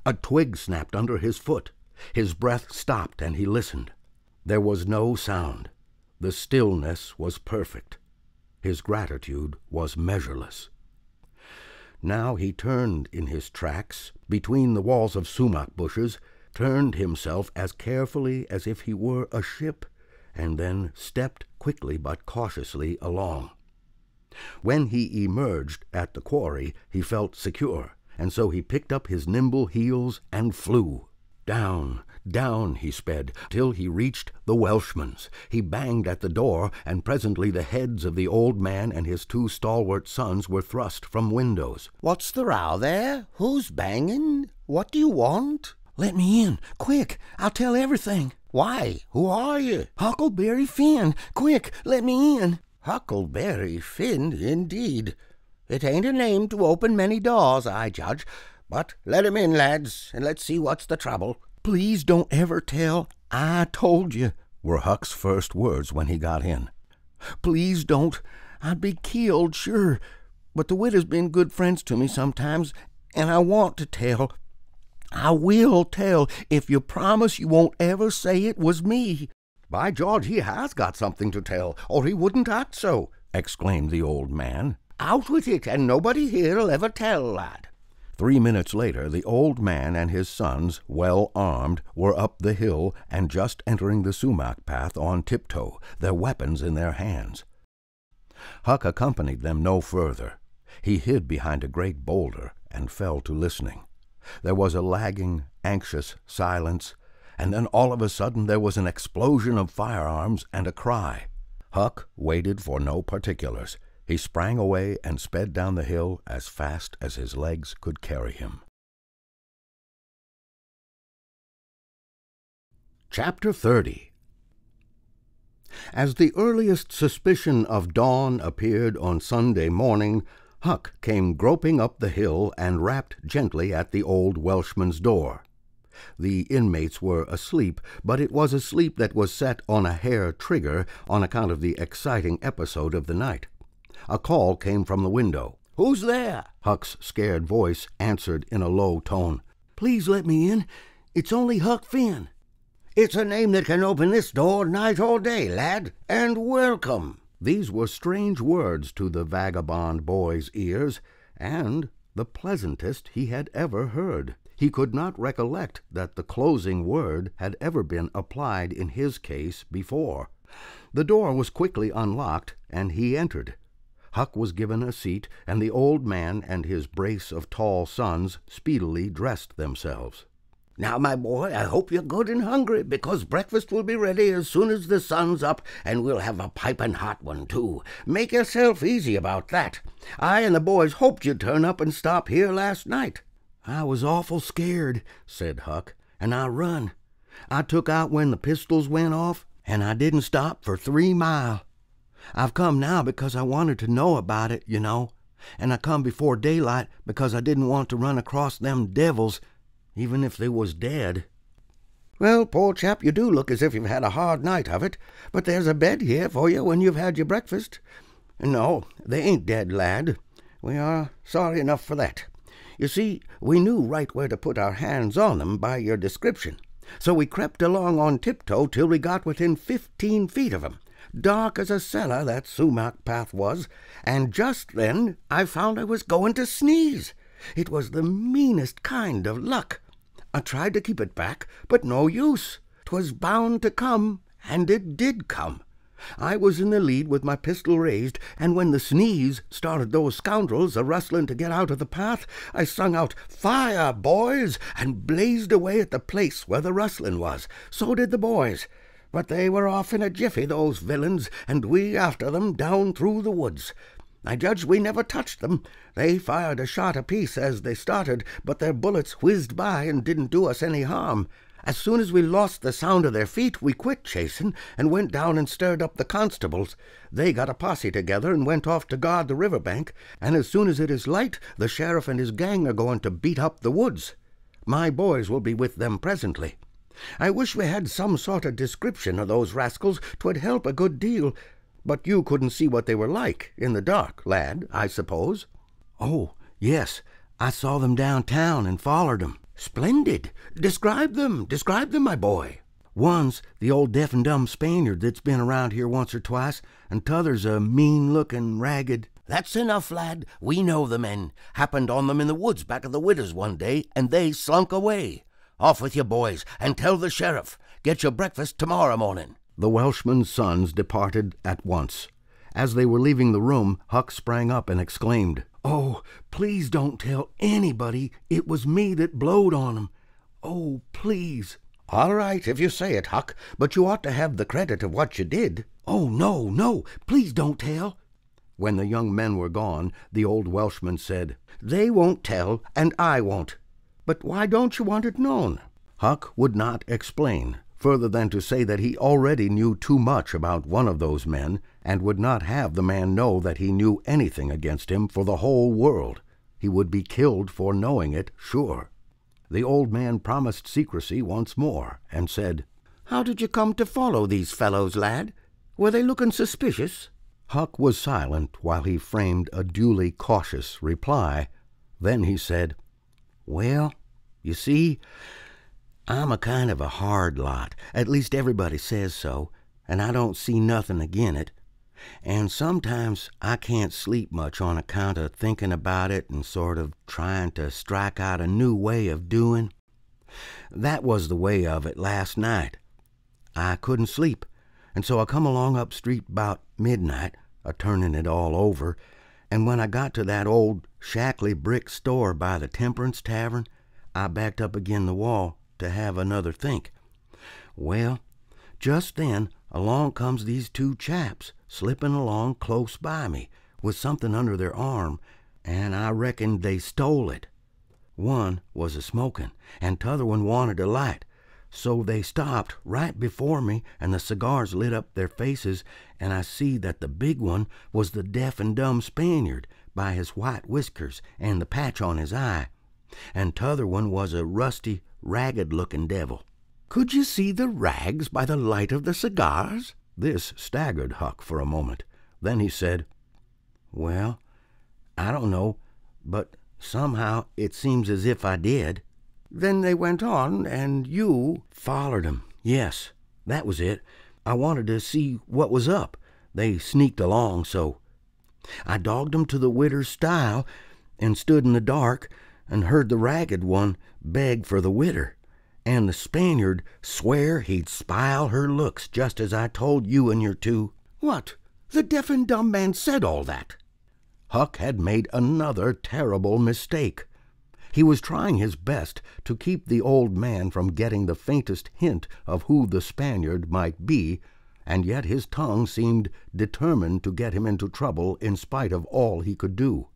a twig snapped under his foot. His breath stopped, and he listened. There was no sound. The stillness was perfect. His gratitude was measureless. Now he turned in his tracks, between the walls of sumac bushes, turned himself as carefully as if he were a ship, and then stepped quickly but cautiously along. When he emerged at the quarry, he felt secure, and so he picked up his nimble heels and flew. Down, down he sped, till he reached the Welshman's. He banged at the door, and presently the heads of the old man and his two stalwart sons were thrust from windows. "What's the row there? Who's banging? What do you want?" "Let me in, quick! I'll tell everything." "Why? Who are you?" "Huckleberry Finn! Quick, let me in!" "Huckleberry Finn, indeed. It ain't a name to open many doors, I judge. But let him in, lads, and let's see what's the trouble." "Please don't ever tell I told you," were Huck's first words when he got in. "Please don't. I'd be killed, sure. But the widow's been good friends to me sometimes, and I want to tell. I will tell, if you promise you won't ever say it was me." "By George, he has got something to tell, or he wouldn't act so," exclaimed the old man. "Out with it, and nobody here'll ever tell, lad." 3 minutes later, the old man and his sons, well armed, were up the hill and just entering the sumac path on tiptoe, their weapons in their hands. Huck accompanied them no further. He hid behind a great boulder and fell to listening. There was a lagging, anxious silence, and then all of a sudden there was an explosion of firearms and a cry. Huck waited for no particulars. He sprang away and sped down the hill as fast as his legs could carry him. Chapter 30. As the earliest suspicion of dawn appeared on Sunday morning, Huck came groping up the hill and rapped gently at the old Welshman's door. The inmates were asleep, but it was a sleep that was set on a hair trigger on account of the exciting episode of the night. A call came from the window. "Who's there?" Huck's scared voice answered in a low tone. "Please let me in. It's only Huck Finn." "It's a name that can open this door night or day, lad, and welcome." These were strange words to the vagabond boy's ears, and the pleasantest he had ever heard. He could not recollect that the closing word had ever been applied in his case before. The door was quickly unlocked, and he entered. Huck was given a seat, and the old man and his brace of tall sons speedily dressed themselves. "Now, my boy, I hope you're good and hungry, because breakfast will be ready as soon as the sun's up, and we'll have a piping hot one, too. Make yourself easy about that. I and the boys hoped you'd turn up and stop here last night." "I was awful scared," said Huck, "and I run. I took out when the pistols went off, and I didn't stop for 3 mile. I've come now because I wanted to know about it, you know, and I come before daylight because I didn't want to run across them devils, even if they was dead." "Well, poor chap, you do look as if you've had a hard night of it, but there's a bed here for you when you've had your breakfast. No, they ain't dead, lad. We are sorry enough for that. You see, we knew right where to put our hands on them by your description, so we crept along on tiptoe till we got within 15 feet of 'em. Dark as a cellar, that sumac path was, and just then I found I was going to sneeze. It was the meanest kind of luck. I tried to keep it back, but no use. 'Twas bound to come, and it did come. I was in the lead with my pistol raised, and when the sneeze started those scoundrels a-rustling to get out of the path, I sung out, 'Fire, boys!' and blazed away at the place where the rustling was. So did the boys. But they were off in a jiffy, those villains, and we after them down through the woods. I judge we never touched them. They fired a shot apiece as they started, but their bullets whizzed by and didn't do us any harm. As soon as we lost the sound of their feet, we quit chasing and went down and stirred up the constables. They got a posse together and went off to guard the river bank, and as soon as it is light, the sheriff and his gang are going to beat up the woods. My boys will be with them presently. I wish we had some sort of description of those rascals. 'Twould help a good deal. But you couldn't see what they were like in the dark, lad, I suppose?" "Oh, yes, I saw them downtown and follered them." "Splendid! Describe them, my boy." "One's the old deaf and dumb Spaniard that's been around here once or twice, and t'other's a mean-looking, ragged—" "That's enough, lad. We know the men. Happened on them in the woods back of the widow's one day, and they slunk away. Off with you, boys, and tell the sheriff. Get your breakfast tomorrow morning." The Welshman's sons departed at once. As they were leaving the room, Huck sprang up and exclaimed, "Oh, please don't tell anybody it was me that blowed on 'em. Oh, please." "All right, if you say it, Huck, but you ought to have the credit of what you did." "Oh, no, please don't tell." When the young men were gone, the old Welshman said, "They won't tell, and I won't. But why don't you want it known?" Huck would not explain, further than to say that he already knew too much about one of those men, and would not have the man know that he knew anything against him for the whole world. He would be killed for knowing it, sure. The old man promised secrecy once more, and said, "How did you come to follow these fellows, lad? Were they looking suspicious?" Huck was silent while he framed a duly cautious reply. Then he said, "Well, you see, I'm a kind of a hard lot. At least everybody says so, and I don't see nothing agin it. And sometimes I can't sleep much on account of thinking about it and sort of trying to strike out a new way of doing. That was the way of it last night. I couldn't sleep, and so I come along up street about midnight, a-turning it all over, and when I got to that old shackly brick store by the Temperance Tavern, I backed up agin the wall to have another think. Well, just then along comes these two chaps, slipping along close by me, with something under their arm, and I reckoned they stole it. One was a-smoking, and t'other one wanted a light, so they stopped right before me, and the cigars lit up their faces, and I see that the big one was the deaf and dumb Spaniard, by his white whiskers and the patch on his eye, and t'other one was a rusty, ragged-looking devil." "Could you see the rags by the light of the cigars?" This staggered Huck for a moment. Then he said, "Well, I don't know, but somehow it seems as if I did." "Then they went on, and you—" "Follered 'em, yes, that was it. I wanted to see what was up. They sneaked along so. I dogged 'em to the widder's stile, and stood in the dark, and heard the ragged one beg for the widder, and the Spaniard swear he'd spile her looks just as I told you and your two." "What? The deaf and dumb man said all that?" Huck had made another terrible mistake. He was trying his best to keep the old man from getting the faintest hint of who the Spaniard might be, and yet his tongue seemed determined to get him into trouble in spite of all he could do.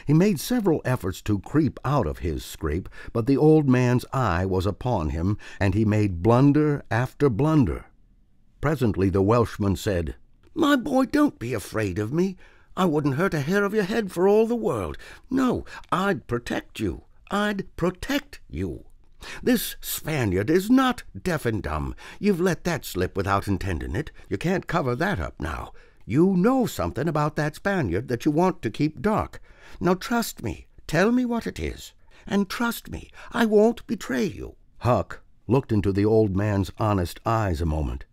He made several efforts to creep out of his scrape, but the old man's eye was upon him, and he made blunder after blunder. Presently the Welshman said, "My boy, don't be afraid of me. I wouldn't hurt a hair of your head for all the world. No, I'd protect you. I'd protect you. This Spaniard is not deaf and dumb. You've let that slip without intending it. You can't cover that up now. You know something about that Spaniard that you want to keep dark. Now trust me. Tell me what it is. And trust me, I won't betray you." Huck looked into the old man's honest eyes a moment,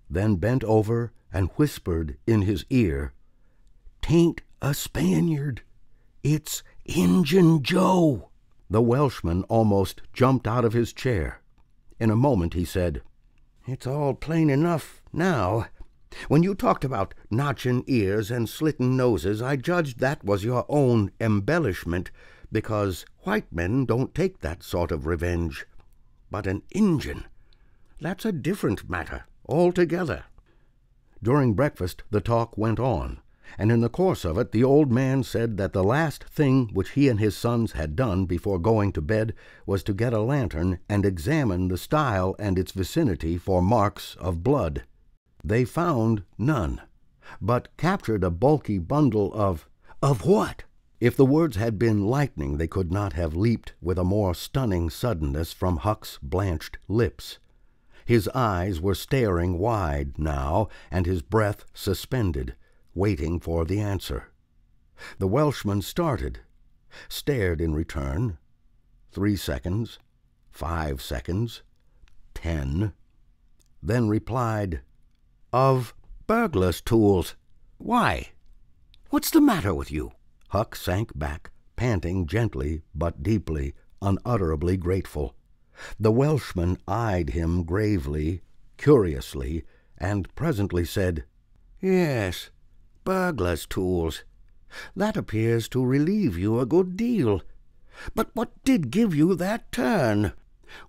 then bent over and whispered in his ear, "'Tain't a Spaniard. It's Injun Joe." The Welshman almost jumped out of his chair. In a moment he said, "It's all plain enough now. When you talked about notching ears and slitting noses, I judged that was your own embellishment, because white men don't take that sort of revenge. But an Injun, that's a different matter altogether." During breakfast the talk went on, and in the course of it the old man said that the last thing which he and his sons had done before going to bed was to get a lantern and examine the stile and its vicinity for marks of blood. They found none, but captured a bulky bundle of what? If the words had been lightning, they could not have leaped with a more stunning suddenness from Huck's blanched lips. His eyes were staring wide now, and his breath suspended, waiting for the answer. The Welshman started, stared in return. 3 seconds, 5 seconds, 10, then replied, "Of burglar's tools. Why? What's the matter with you?" Huck sank back, panting gently but deeply, unutterably grateful. The Welshman eyed him gravely, curiously, and presently said, "Yes, burglar's tools. That appears to relieve you a good deal. But what did give you that turn?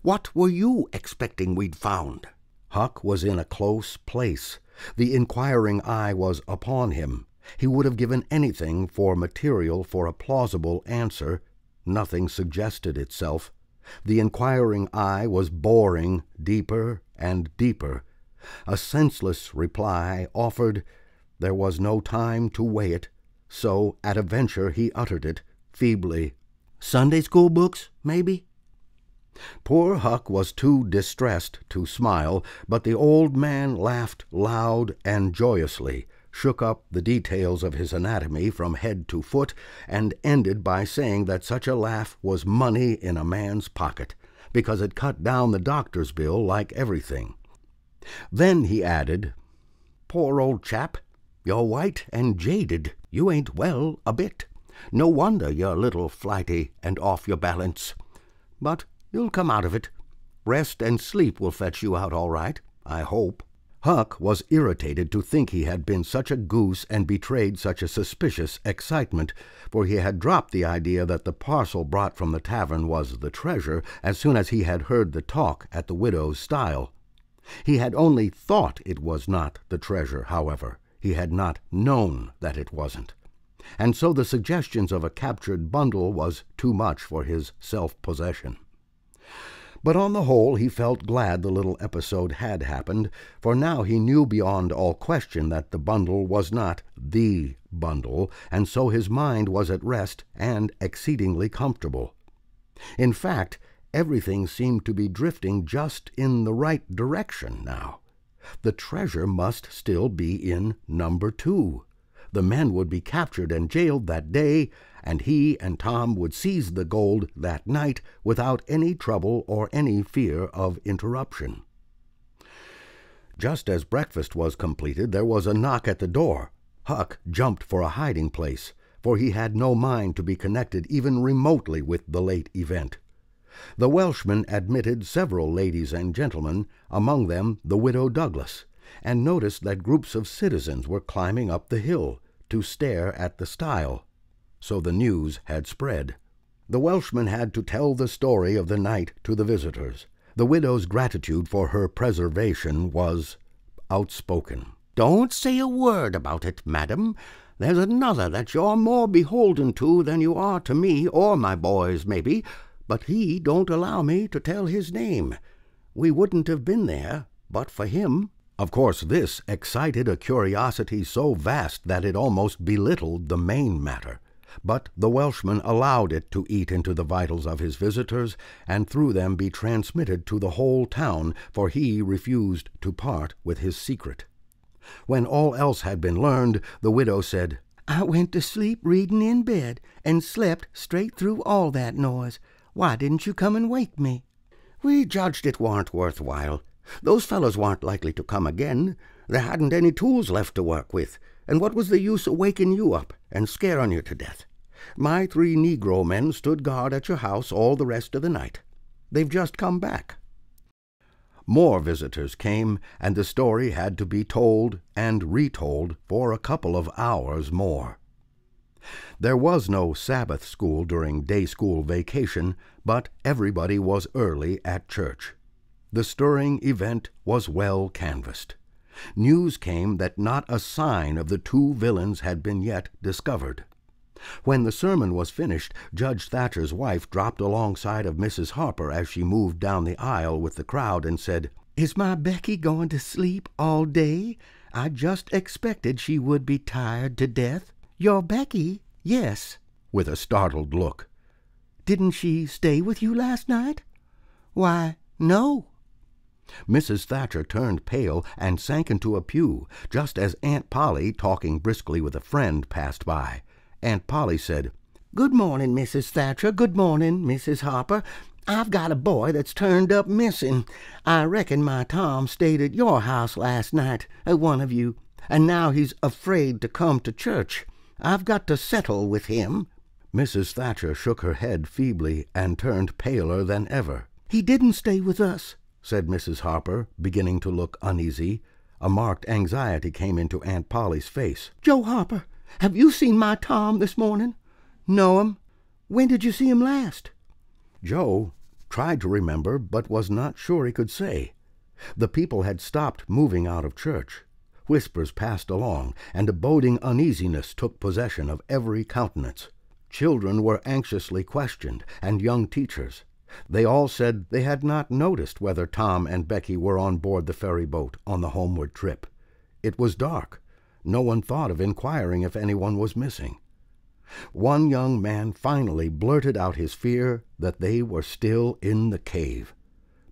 What were you expecting we'd found?" Huck was in a close place. The inquiring eye was upon him. He would have given anything for material for a plausible answer. Nothing suggested itself. The inquiring eye was boring deeper and deeper. A senseless reply offered. There was no time to weigh it, so at a venture he uttered it, feebly. "Sunday school books, maybe?" Poor Huck was too distressed to smile, but the old man laughed loud and joyously, shook up the details of his anatomy from head to foot, and ended by saying that such a laugh was money in a man's pocket, because it cut down the doctor's bill like everything. Then he added, "Poor old chap, you're white and jaded. You ain't well a bit. No wonder you're a little flighty and off your balance. But you'll come out of it. Rest and sleep will fetch you out all right, I hope." Huck was irritated to think he had been such a goose and betrayed such a suspicious excitement, for he had dropped the idea that the parcel brought from the tavern was the treasure as soon as he had heard the talk at the widow's stile. He had only thought it was not the treasure, however. He had not known that it wasn't. And so the suggestions of a captured bundle was too much for his self-possession. But on the whole he felt glad the little episode had happened, for now he knew beyond all question that the bundle was not the bundle, and so his mind was at rest and exceedingly comfortable. In fact, everything seemed to be drifting just in the right direction now. The treasure must still be in number 2. The men would be captured and jailed that day, and he and Tom would seize the gold that night without any trouble or any fear of interruption. Just as breakfast was completed, there was a knock at the door. Huck jumped for a hiding place, for he had no mind to be connected even remotely with the late event. The Welshman admitted several ladies and gentlemen, among them the widow Douglas, and noticed that groups of citizens were climbing up the hill to stare at the stile. So the news had spread. The Welshman had to tell the story of the night to the visitors. The widow's gratitude for her preservation was outspoken. "Don't say a word about it, madam. There's another that you're more beholden to than you are to me or my boys, maybe, but he don't allow me to tell his name. We wouldn't have been there but for him." Of course this excited a curiosity so vast that it almost belittled the main matter, but the Welshman allowed it to eat into the vitals of his visitors, and through them be transmitted to the whole town, for he refused to part with his secret. When all else had been learned, the widow said, "I went to sleep reading in bed, and slept straight through all that noise. Why didn't you come and wake me?" "We judged it warn't worth while. Those fellows warn't likely to come again. They hadn't any tools left to work with, and what was the use of waking you up and scaring you to death? My 3 Negro men stood guard at your house all the rest of the night. They've just come back." More visitors came, and the story had to be told and retold for a couple of hours more. There was no Sabbath school during day school vacation, but everybody was early at church. The stirring event was well canvassed. News came that not a sign of the 2 villains had been yet discovered. When the sermon was finished, Judge Thatcher's wife dropped alongside of Mrs. Harper as she moved down the aisle with the crowd and said, "Is my Becky going to sleep all day? I just expected she would be tired to death." "Your Becky?" "Yes," with a startled look. "Didn't she stay with you last night?" "Why, no." Mrs. Thatcher turned pale and sank into a pew, just as Aunt Polly, talking briskly with a friend, passed by. Aunt Polly said, "Good morning, Mrs. Thatcher. Good morning, Mrs. Harper. I've got a boy that's turned up missing. I reckon my Tom stayed at your house last night, one of you, and now he's afraid to come to church. I've got to settle with him." Mrs. Thatcher shook her head feebly and turned paler than ever. "He didn't stay with us," said Mrs. Harper, beginning to look uneasy. A marked anxiety came into Aunt Polly's face. "Joe Harper, have you seen my Tom this morning?" "No'm. When did you see him last?" Joe tried to remember, but was not sure he could say. The people had stopped moving out of church. Whispers passed along, and a boding uneasiness took possession of every countenance. Children were anxiously questioned, and young teachers. They all said they had not noticed whether Tom and Becky were on board the ferry boat on the homeward trip. It was dark. No one thought of inquiring if anyone was missing. One young man finally blurted out his fear that they were still in the cave.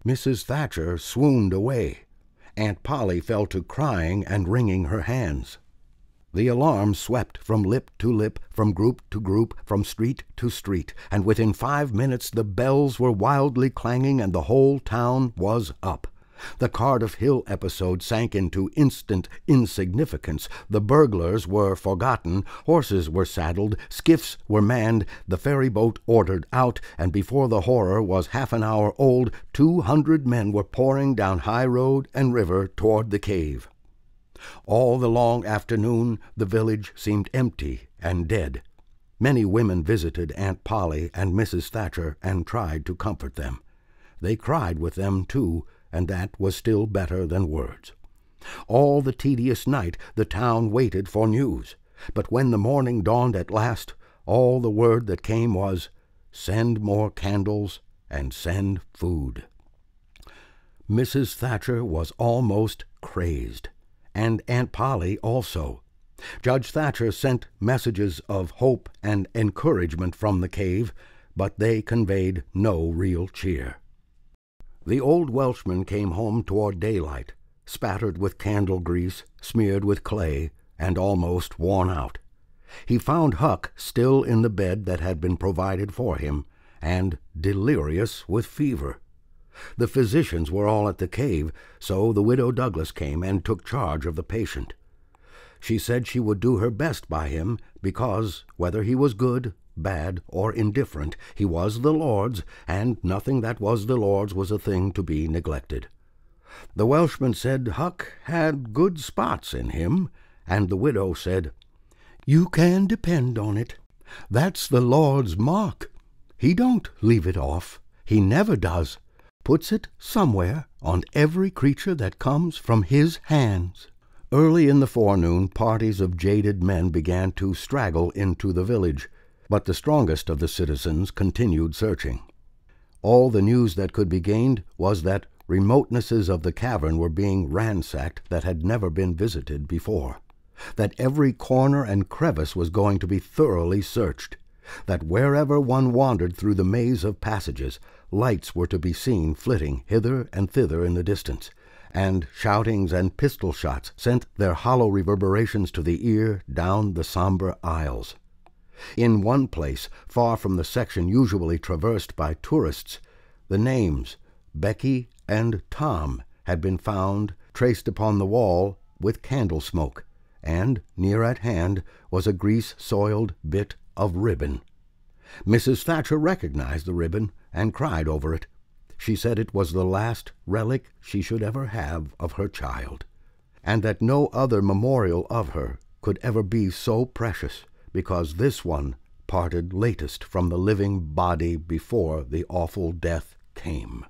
Mrs. Thatcher swooned away. Aunt Polly fell to crying and wringing her hands. The alarm swept from lip to lip, from group to group, from street to street, and within 5 minutes the bells were wildly clanging and the whole town was up. The Cardiff Hill episode sank into instant insignificance. The burglars were forgotten, horses were saddled, skiffs were manned, the ferry boat ordered out, and before the horror was half an hour old, 200 men were pouring down high road and river toward the cave. All the long afternoon the village seemed empty and dead. Many women visited Aunt Polly and Mrs. Thatcher and tried to comfort them. They cried with them, too, and that was still better than words. All the tedious night the town waited for news, but when the morning dawned at last, all the word that came was, "Send more candles and send food." Mrs. Thatcher was almost crazed, and Aunt Polly also. Judge Thatcher sent messages of hope and encouragement from the cave, but they conveyed no real cheer. The old Welshman came home toward daylight, spattered with candle grease, smeared with clay, and almost worn out. He found Huck still in the bed that had been provided for him, and delirious with fever. The physicians were all at the cave, so the widow Douglas came and took charge of the patient. She said she would do her best by him, because, whether he was good, bad, or indifferent, he was the Lord's, and nothing that was the Lord's was a thing to be neglected. The Welshman said Huck had good spots in him, and the widow said, "You can depend on it. That's the Lord's mark. He don't leave it off. He never does. Puts it somewhere on every creature that comes from his hands." Early in the forenoon, parties of jaded men began to straggle into the village, but the strongest of the citizens continued searching. All the news that could be gained was that remotenesses of the cavern were being ransacked that had never been visited before, that every corner and crevice was going to be thoroughly searched, that wherever one wandered through the maze of passages, lights were to be seen flitting hither and thither in the distance, and shoutings and pistol shots sent their hollow reverberations to the ear down the sombre aisles. In one place, far from the section usually traversed by tourists, the names Becky and Tom had been found traced upon the wall with candle smoke, and near at hand was a grease-soiled bit of ribbon. Mrs. Thatcher recognized the ribbon and cried over it. She said it was the last relic she should ever have of her child, and that no other memorial of her could ever be so precious, because this one parted latest from the living body before the awful death came.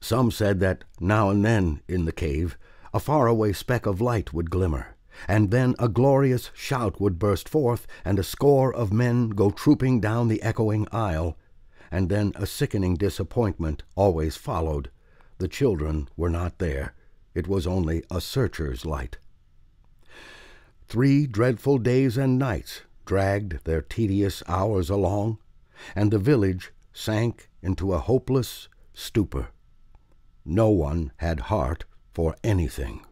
Some said that now and then in the cave a faraway speck of light would glimmer, and then a glorious shout would burst forth, and a score of men go trooping down the echoing aisle, and then a sickening disappointment always followed. The children were not there. It was only a searcher's light. 3 dreadful days and nights dragged their tedious hours along, and the village sank into a hopeless stupor. No one had heart for anything.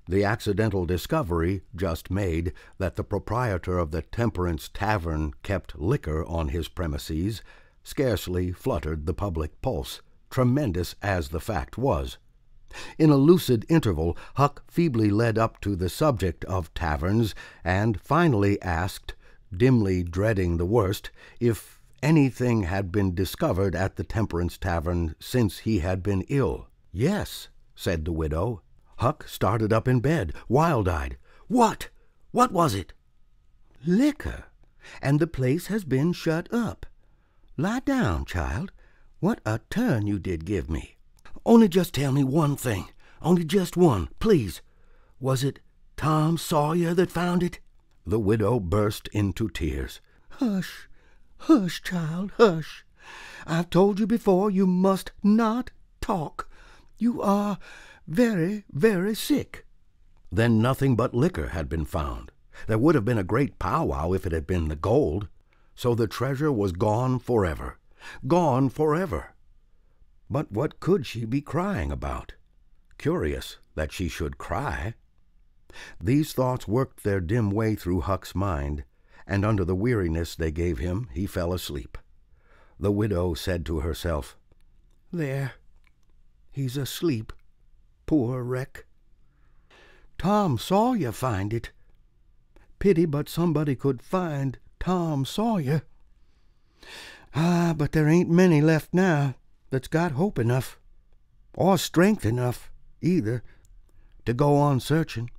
The accidental discovery just made that the proprietor of the Temperance Tavern kept liquor on his premises scarcely fluttered the public pulse, tremendous as the fact was. In a lucid interval, Huck feebly led up to the subject of taverns, and finally asked, dimly dreading the worst, if anything had been discovered at the Temperance Tavern since he had been ill. "Yes," said the widow. Huck started up in bed, wild-eyed. "What? What was it?" "Liquor, and the place has been shut up. Lie down, child. What a turn you did give me. Only just tell me one thing, only just one, please. Was it Tom Sawyer that found it?" The widow burst into tears. "Hush, hush, child, hush. I've told you before you must not talk. You are very, very sick." Then nothing but liquor had been found. There would have been a great powwow if it had been the gold. So the treasure was gone forever. Gone forever. But what could she be crying about? Curious that she should cry. These thoughts worked their dim way through Huck's mind, and under the weariness they gave him he fell asleep. The widow said to herself, "There, he's asleep, poor wreck. Tom Sawyer find it. Pity but somebody could find Tom Sawyer. But there ain't many left now that's got hope enough, or strength enough, either, to go on searching.